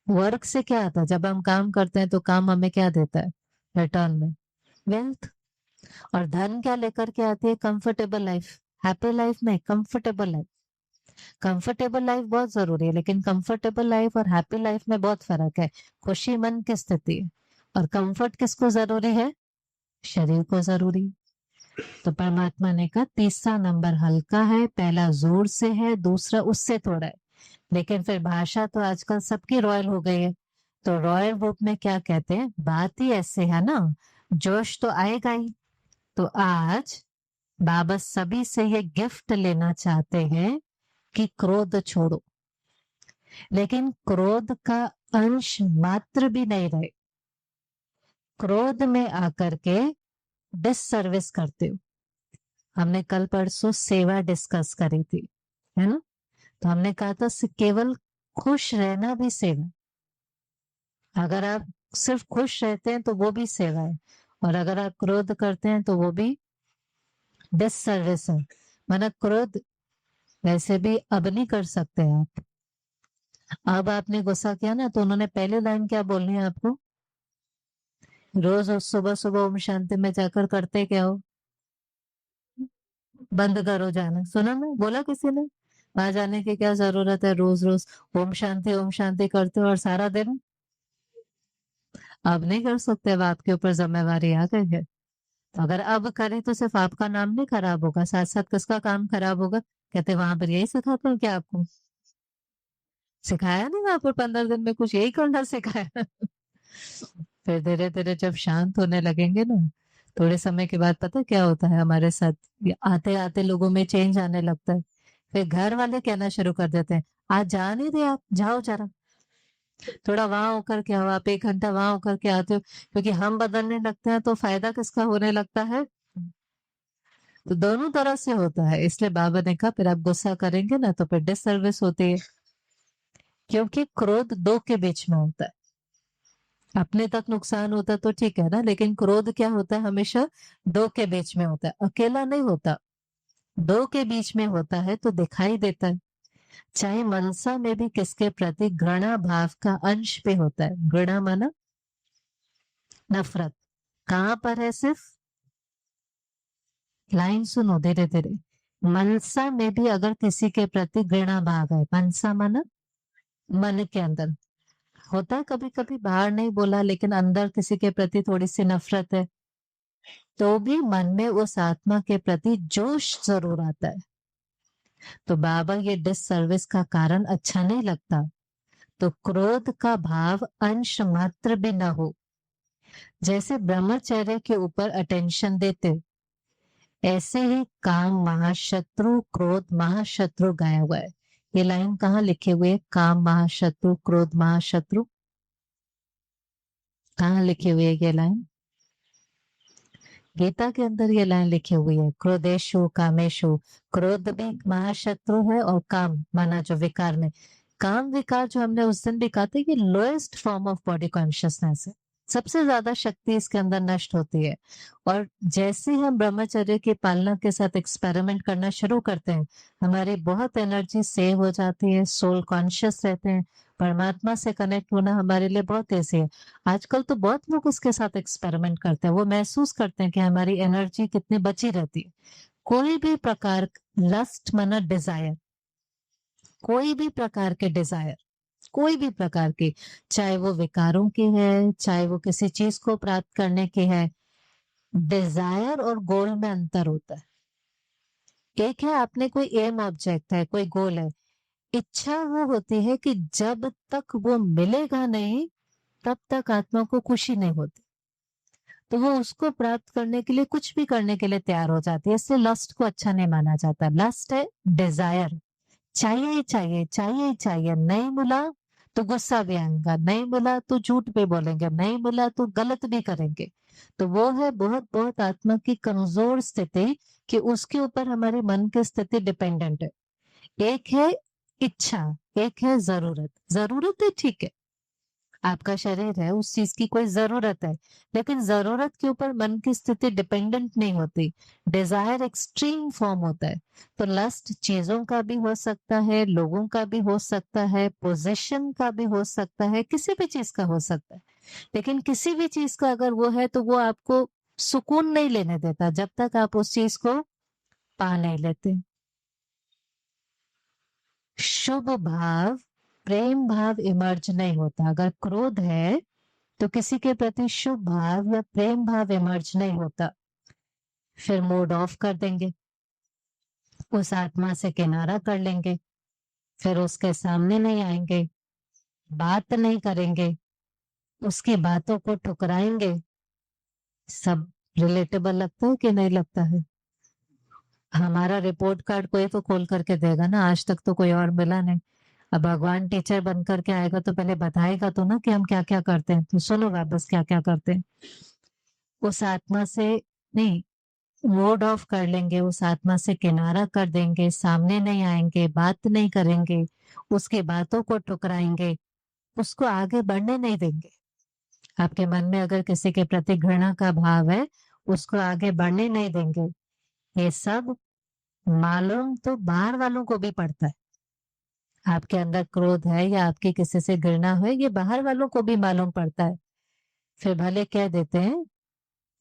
[SPEAKER 1] वर्क से क्या आता है? जब हम काम करते हैं तो काम हमें क्या देता है रिटर्न में? वेल्थ। और धन क्या लेकर के आती है? Comfortable life. हैप्पी लाइफ में कंफर्टेबल लाइफ। कंफर्टेबल लाइफ बहुत जरूरी है, लेकिन कंफर्टेबल लाइफ और हैप्पी लाइफ में बहुत फर्क है। खुशी मन की स्थिति है, और कंफर्ट किसको जरूरी है? शरीर को जरूरी है। तो परमात्मा ने कहा तीसरा नंबर हल्का है, पहला जोर से है, दूसरा उससे थोड़ा है। लेकिन फिर भाषा तो आजकल सबकी रॉयल हो गई है। तो रॉयल रूप में क्या कहते हैं? बात ही ऐसे है ना, जोश तो आएगा ही। तो आज बाबा सभी से ये गिफ्ट लेना चाहते हैं कि क्रोध छोड़ो, लेकिन क्रोध का अंश मात्र भी नहीं रहे। क्रोध में आकर के डिससर्विस करते हो। हमने कल परसों सेवा डिस्कस करी थी, है ना? तो हमने कहा था केवल खुश रहना भी सेवा। अगर आप सिर्फ खुश रहते हैं तो वो भी सेवा है, और अगर आप क्रोध करते हैं तो वो भी डिससर्विस है। माना क्रोध वैसे भी अब नहीं कर सकते आप। अब आपने गुस्सा किया ना, तो उन्होंने पहले लाइन क्या बोलनी है आपको? रोज सुबह सुबह ओम शांति में जाकर करते क्या हो? बंद करो जाना। सुना ना, बोला किसी ने? वहां जाने की क्या जरूरत है? रोज रोज ओम शांति करते हो और सारा दिन। अब नहीं कर सकते, अब आपके ऊपर जिम्मेवारी आ गई है। तो अगर अब करें तो सिर्फ आपका नाम नहीं खराब होगा, साथ साथ किसका काम खराब होगा? कहते वहां पर यही सिखाते हैं क्या आपको? सिखाया नहीं वहां पर 15 दिन में कुछ यही करना सिखाया? फिर धीरे धीरे जब शांत होने लगेंगे ना, थोड़े समय के बाद पता क्या होता है हमारे साथ? ये आते आते लोगों में चेंज आने लगता है। फिर घर वाले कहना शुरू कर देते हैं, आज जा नहीं रहे आप, जाओ जरा थोड़ा वहां होकर के आओ, आप 1 घंटा वहां होकर के आते हो। क्योंकि हम बदलने लगते हैं तो फायदा किसका होने लगता है? तो दोनों तरह से होता है। इसलिए बाबा ने कहा फिर आप गुस्सा करेंगे ना तो फिर डिससर्विस होती है। क्योंकि क्रोध दो के बीच में होता है। अपने तक नुकसान होता तो ठीक है ना, लेकिन क्रोध क्या होता है? हमेशा दो के बीच में होता है, अकेला नहीं होता। दो के बीच में होता है तो दिखाई देता है। चाहे मनसा में भी किसके प्रति घृणा भाव का अंश पे होता है। घृणा माना नफरत। कहां पर है? सिर्फ लाइन सुनो धीरे धीरे। मनसा में भी अगर किसी के प्रति घृणा भाव है, मनसा माना मन के अंदर होता है, कभी कभी बाहर नहीं बोला लेकिन अंदर किसी के प्रति थोड़ी सी नफरत है, तो भी मन में उस आत्मा के प्रति जोश जरूर आता है। तो बाबा ये डिससर्विस का कारण अच्छा नहीं लगता। तो क्रोध का भाव अंश मात्र भी न हो। जैसे ब्रह्मचर्य के ऊपर अटेंशन देते, ऐसे ही काम महाशत्रु क्रोध महाशत्रु गाया हुआ है। ये लाइन कहाँ लिखे हुए है? काम महाशत्रु क्रोध महाशत्रु कहाँ लिखे हुए है ये लाइन? गीता के अंदर ये लाइन लिखी हुई है, क्रोधेशु कामेशु। क्रोध भी महाशत्रु है, और काम माना जो विकार में, काम विकार जो हमने उस दिन भी कहा था कि lowest form of body consciousness है। सबसे ज्यादा शक्ति इसके अंदर नष्ट होती है। और जैसे ही हम ब्रह्मचर्य की पालना के साथ एक्सपेरिमेंट करना शुरू करते हैं, हमारी बहुत एनर्जी सेव हो जाती है, सोल कॉन्शियस रहते हैं, परमात्मा से कनेक्ट होना हमारे लिए बहुत ईजी है। आजकल तो बहुत लोग इसके साथ एक्सपेरिमेंट करते हैं, वो महसूस करते हैं कि हमारी एनर्जी कितनी बची रहती है। कोई भी प्रकार, लस्ट माना डिजायर, कोई भी प्रकार के डिजायर, कोई भी प्रकार की, चाहे वो विकारों की है, चाहे वो किसी चीज को प्राप्त करने की है, डिजायर और गोल में अंतर होता है। एक है आपने कोई एम ऑब्जेक्ट है, कोई गोल है, इच्छा वो होती है कि जब तक वो मिलेगा नहीं तब तक आत्मा को खुशी नहीं होती, तो वो उसको प्राप्त करने के लिए कुछ भी करने के लिए तैयार हो जाती है। इसलिए लस्ट को अच्छा नहीं माना जाता। लस्ट है डिजायर, चाहिए ही चाहिए, चाहिए ही चाहिए, नहीं मिला तो गुस्सा भी आएगा, नहीं मिला तो झूठ भी बोलेंगे, नहीं मिला तो गलत भी करेंगे। तो वो है बहुत बहुत आत्मा की कमजोर स्थिति कि उसके ऊपर हमारे मन की स्थिति डिपेंडेंट है। एक है इच्छा, एक है जरूरत। जरूरत है ठीक है, आपका शरीर है, उस चीज की कोई जरूरत है, लेकिन जरूरत के ऊपर मन की स्थिति डिपेंडेंट नहीं होती। डिजायर एक्सट्रीम फॉर्म होता है। तो लस्ट चीजों का भी हो सकता है, लोगों का भी हो सकता है, पोजीशन का भी हो सकता है, किसी भी चीज का हो सकता है। लेकिन किसी भी चीज का अगर वो है तो वो आपको सुकून नहीं लेने देता जब तक आप उस चीज को पा नहीं लेते। शुभ भाव, प्रेम भाव इमर्ज नहीं होता। अगर क्रोध है तो किसी के प्रति शुभ भाव या प्रेम भाव इमर्ज नहीं होता। फिर मूड ऑफ कर देंगे, उस आत्मा से किनारा कर लेंगे, फिर उसके सामने नहीं आएंगे, बात नहीं करेंगे, उसकी बातों को ठुकराएंगे। सब रिलेटेबल लगता है कि नहीं लगता है? हमारा रिपोर्ट कार्ड कोई तो खोल करके देगा ना, आज तक तो कोई और मिला नहीं। अब भगवान टीचर बन करके आएगा तो पहले बताएगा तो ना कि हम क्या क्या करते हैं, तो सुनो वापस क्या क्या करते हैं। उस आत्मा से नहीं, मूड ऑफ कर लेंगे, उस आत्मा से किनारा कर देंगे, सामने नहीं आएंगे, बात नहीं करेंगे, उसकी बातों को ठुकराएंगे, उसको आगे बढ़ने नहीं देंगे। आपके मन में अगर किसी के प्रति घृणा का भाव है, उसको आगे बढ़ने नहीं देंगे। ये सब मालूम तो बाहर वालों को भी पड़ता है। आपके अंदर क्रोध है या आपकी किसी से घृणा है, ये बाहर वालों को भी मालूम पड़ता है। फिर भले कह देते हैं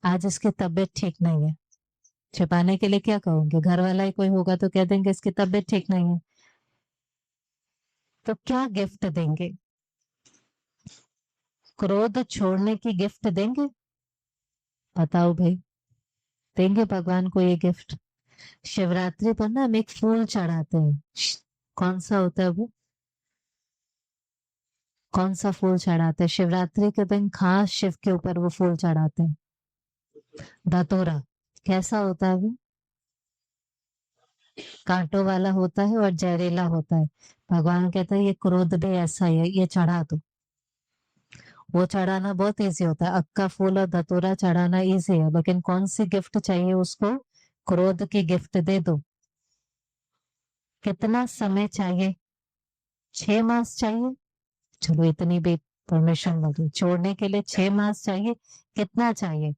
[SPEAKER 1] आज इसकी तबीयत ठीक नहीं है, छिपाने के लिए क्या कहोगे? घर वाला ही कोई होगा तो कह देंगे इसकी तबीयत ठीक नहीं है। तो क्या गिफ्ट देंगे? क्रोध छोड़ने की गिफ्ट देंगे? बताओ भाई, देंगे भगवान को ये गिफ्ट? शिवरात्रि पर ना हम एक फूल चढ़ाते हैं। कौन सा होता है वो? कौन सा फूल चढ़ाते हैं शिवरात्रि के दिन? खास शिव के ऊपर वो फूल चढ़ाते हैं, धतूरा। कैसा होता है वो? कांटों वाला होता है और जहरीला होता है। भगवान कहता है ये क्रोध भी ऐसा ही है, ये चढ़ा दो। वो चढ़ाना बहुत इजी होता है, अक्का फूल और धतूरा चढ़ाना इजी है, लेकिन कौन सी गिफ्ट चाहिए उसको? क्रोध की गिफ्ट दे दो। कितना समय चाहिए? 6 मास चाहिए? चलो इतनी भी परमिशन लगी छोड़ने के लिए, 6 मास चाहिए? कितना चाहिए?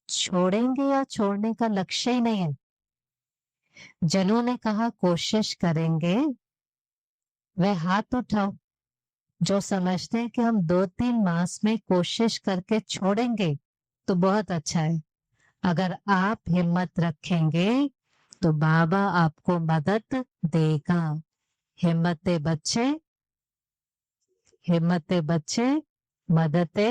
[SPEAKER 1] छोड़ेंगे या छोड़ने का लक्ष्य ही नहीं है। जिन्होंने कहा कोशिश करेंगे वह हाथ उठाओ, जो समझते हैं कि हम 2-3 मास में कोशिश करके छोड़ेंगे तो बहुत अच्छा है। अगर आप हिम्मत रखेंगे तो बाबा आपको मदद देगा। हिम्मते बच्चे, हिम्मते बच्चे, मददे।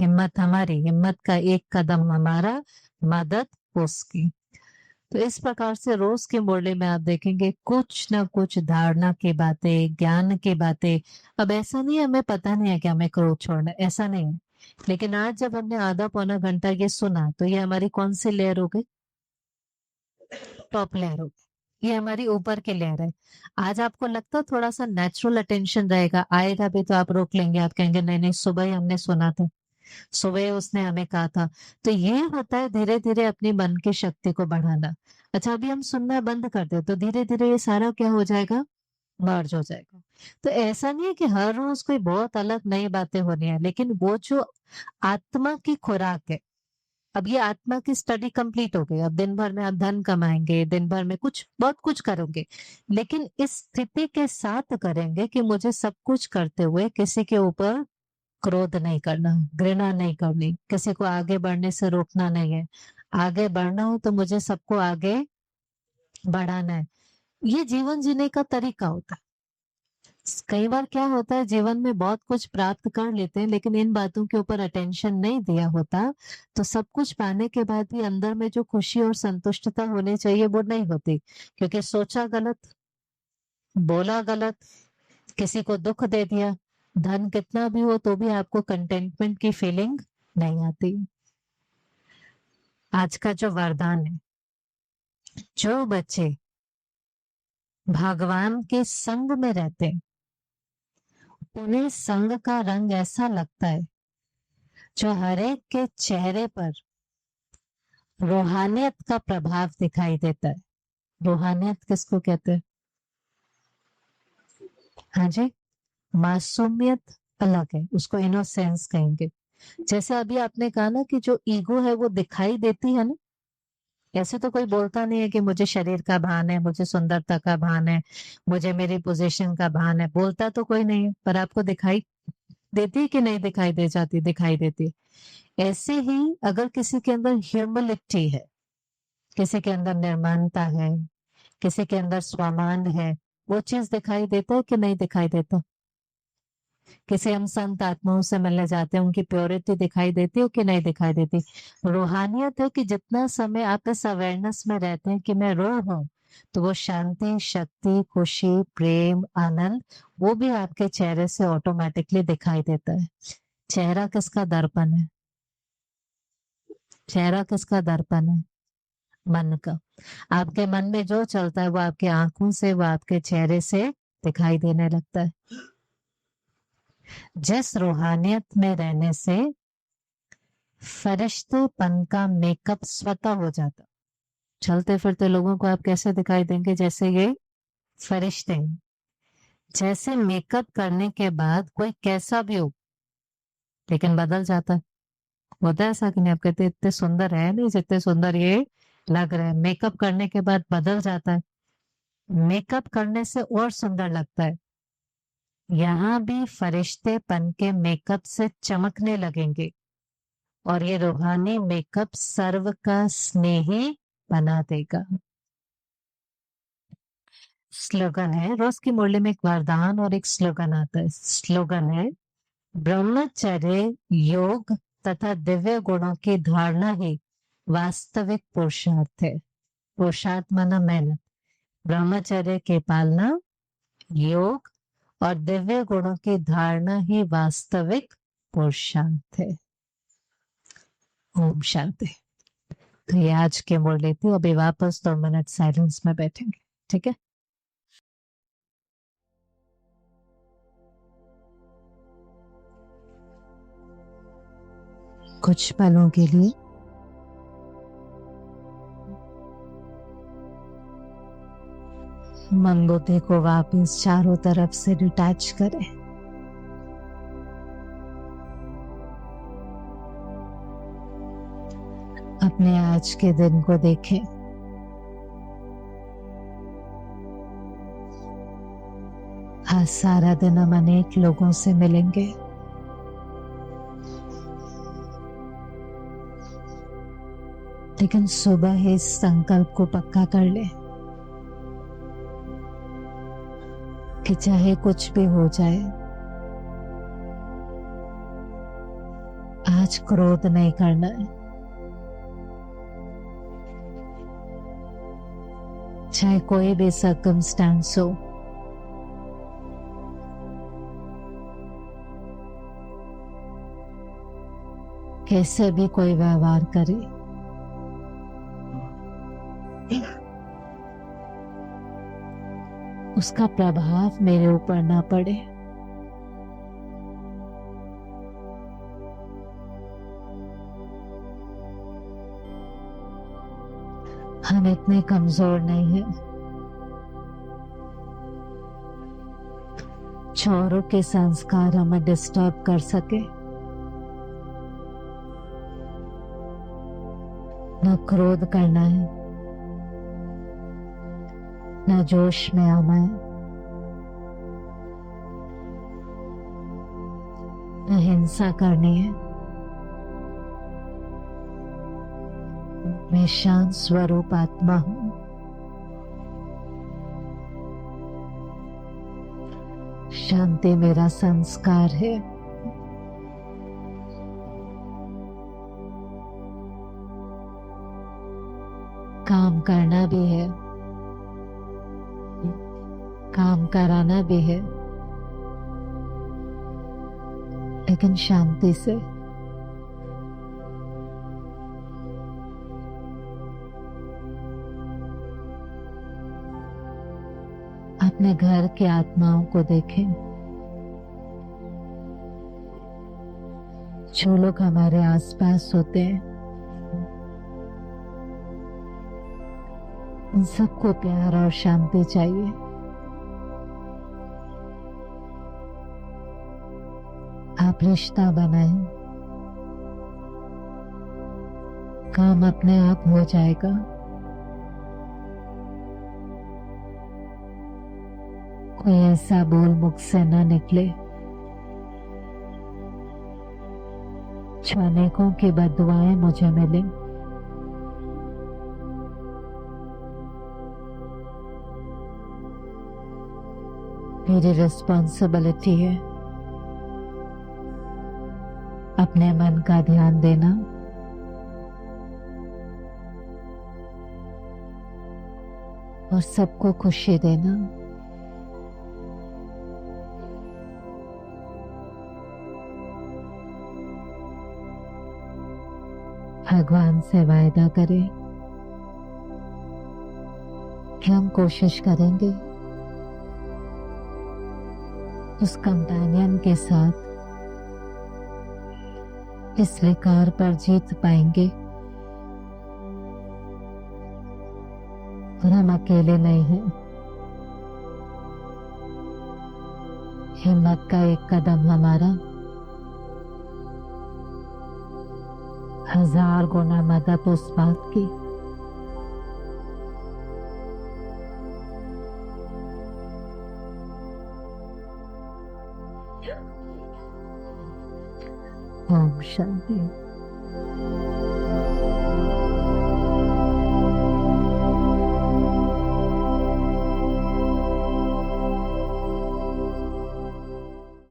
[SPEAKER 1] हिम्मत हमारी, हिम्मत का एक कदम हमारा, मदद उसकी। तो इस प्रकार से रोज के मुरली में आप देखेंगे कुछ ना कुछ धारणा की बातें, ज्ञान की बातें। अब ऐसा नहीं है हमें पता नहीं है कि हमें क्रोध छोड़ना है, ऐसा नहीं है। लेकिन आज जब हमने आधा पौना घंटा ये सुना तो ये हमारी कौन सी लेयर हो गई? टॉप लेयर हो गई, ये हमारी ऊपर की लेयर है। आज आपको लगता है थोड़ा सा नेचुरल अटेंशन रहेगा, आएगा भी तो आप रोक लेंगे, आप कहेंगे नहीं नहीं सुबह ही हमने सुना था, सुबह उसने हमें कहा था। तो ये होता है धीरे धीरे अपनी मन की शक्ति को बढ़ाना। अच्छा अभी हम सुनना बंद कर दे तो धीरे धीरे ये सारा क्या हो जाएगा? मर्ज हो जाएगा। तो ऐसा नहीं है कि हर रोज कोई बहुत अलग नई बातें होनी है, लेकिन वो जो आत्मा की खुराक है, अब ये आत्मा की स्टडी कंप्लीट हो गई, अब दिन भर में आप धन कमाएंगे, दिन भर में कुछ बहुत कुछ करोगे, लेकिन इस स्थिति के साथ करेंगे कि मुझे सब कुछ करते हुए किसी के ऊपर क्रोध नहीं करना, घृणा नहीं करनी, किसी को आगे बढ़ने से रोकना नहीं है। आगे बढ़ना हो तो मुझे सबको आगे बढ़ाना है। ये जीवन जीने का तरीका होता है। कई बार क्या होता है, जीवन में बहुत कुछ प्राप्त कर लेते हैं लेकिन इन बातों के ऊपर अटेंशन नहीं दिया होता, तो सब कुछ पाने के बाद भी अंदर में जो खुशी और संतुष्टता होनी चाहिए वो नहीं होती, क्योंकि सोचा गलत, बोला गलत, किसी को दुख दे दिया। धन कितना भी हो तो भी आपको कंटेंटमेंट की फीलिंग नहीं आती। आज का जो वरदान है, जो बच्चे भगवान के संग में रहते हैं उन्हें संग का रंग ऐसा लगता है जो हर एक के चेहरे पर रूहानियत का प्रभाव दिखाई देता है। रूहानियत किसको कहते हैं? हाँ जी, मासूमियत अलग है, उसको इनोसेंस कहेंगे। जैसे अभी आपने कहा ना कि जो ईगो है वो दिखाई देती है ना, ऐसे तो कोई बोलता नहीं है कि मुझे शरीर का भान है, मुझे सुंदरता का भान है, मुझे मेरी पोजीशन का भान है, बोलता तो कोई नहीं है, पर आपको दिखाई देती है कि नहीं दिखाई दे जाती? दिखाई देती। ऐसे ही अगर किसी के अंदर ह्यूमिलिटी है, किसी के अंदर निर्माणता है, किसी के अंदर स्वामान है, वो चीज दिखाई देता है कि नहीं दिखाई देता? किसी हम संत आत्माओं से मिलने जाते हैं, उनकी प्योरिटी दिखाई देती है कि नहीं दिखाई देती? रूहानियत है कि जितना समय आप इस अवेयरनेस में रहते हैं कि मैं रूह हूं, तो वो शांति, शक्ति, खुशी, प्रेम, आनंद, वो भी आपके चेहरे से ऑटोमेटिकली दिखाई देता है। चेहरा किसका दर्पण है? चेहरा किसका दर्पण है? मन का। आपके मन में जो चलता है वो आपकी आंखों से, वो आपके चेहरे से दिखाई देने लगता है। जिस रूहानियत में रहने से फरिश्तेपन का मेकअप स्वतः हो जाता, चलते फिरते लोगों को आप कैसे दिखाई देंगे? जैसे ये फरिश्ते हैं। जैसे मेकअप करने के बाद कोई कैसा भी हो लेकिन बदल जाता है। होता है ऐसा कि नहीं? आप कहते इतने सुंदर है नहीं जितने सुंदर ये लग रहा है, मेकअप करने के बाद बदल जाता है। मेकअप करने से और सुंदर लगता है। यहाँ भी फरिश्तेपन के मेकअप से चमकने लगेंगे और ये रूहानी मेकअप सर्व का स्नेही बना देगा। स्लोगन है, रोज की मुरली में एक वरदान और एक स्लोगन आता है। स्लोगन है, ब्रह्मचर्य, योग तथा दिव्य गुणों की धारणा ही वास्तविक पुरुषार्थ है। पुरुषार्थ माना मेहनत। ब्रह्मचर्य की पालना, योग और दिव्य गुणों की धारणा ही वास्तविक पुरुषार्थ है। ओम शांति। तो ये आज के मुरली थी। अभी वापस 2 मिनट साइलेंस में बैठेंगे, ठीक है? कुछ पलों के लिए मन बुद्धि को वापस चारों तरफ से डिटैच करें। अपने आज के दिन को देखें। आज सारा दिन हम अनेक लोगों से मिलेंगे। लेकिन सुबह ही इस संकल्प को पक्का कर ले कि चाहे कुछ भी हो जाए, आज क्रोध नहीं करना है। चाहे कोई भी सर्कमस्टेंस हो, कैसे भी कोई व्यवहार करे, उसका प्रभाव मेरे ऊपर ना पड़े। हम इतने कमजोर नहीं हैं चोरों के संस्कार हमें डिस्टर्ब कर सके। न क्रोध करना है, न जोश में आना है, न हिंसा करनी है। मैं शांत स्वरूप आत्मा हूं। शांति मेरा संस्कार है। काम करना भी है, काम कराना भी है, लेकिन शांति से। अपने घर के आत्माओं को देखें, जो लोग हमारे आसपास होते हैं, उन सबको प्यार और शांति चाहिए। आप रिश्ता बनाएं, काम अपने आप हो जाएगा। कोई ऐसा बोल मुख से न निकले जो अनेकों की बद्दुआएं मुझे मिले। मेरी रिस्पॉन्सिबिलिटी है अपने मन का ध्यान देना और सबको खुशी देना। भगवान से वायदा करें कि हम कोशिश करेंगे उस कंपेनियन के साथ इस विकार पर जीत पाएंगे और हम अकेले नहीं हैं। हिम्मत का एक कदम हमारा 1000 गुना मदद उस बात की। ओम शांति।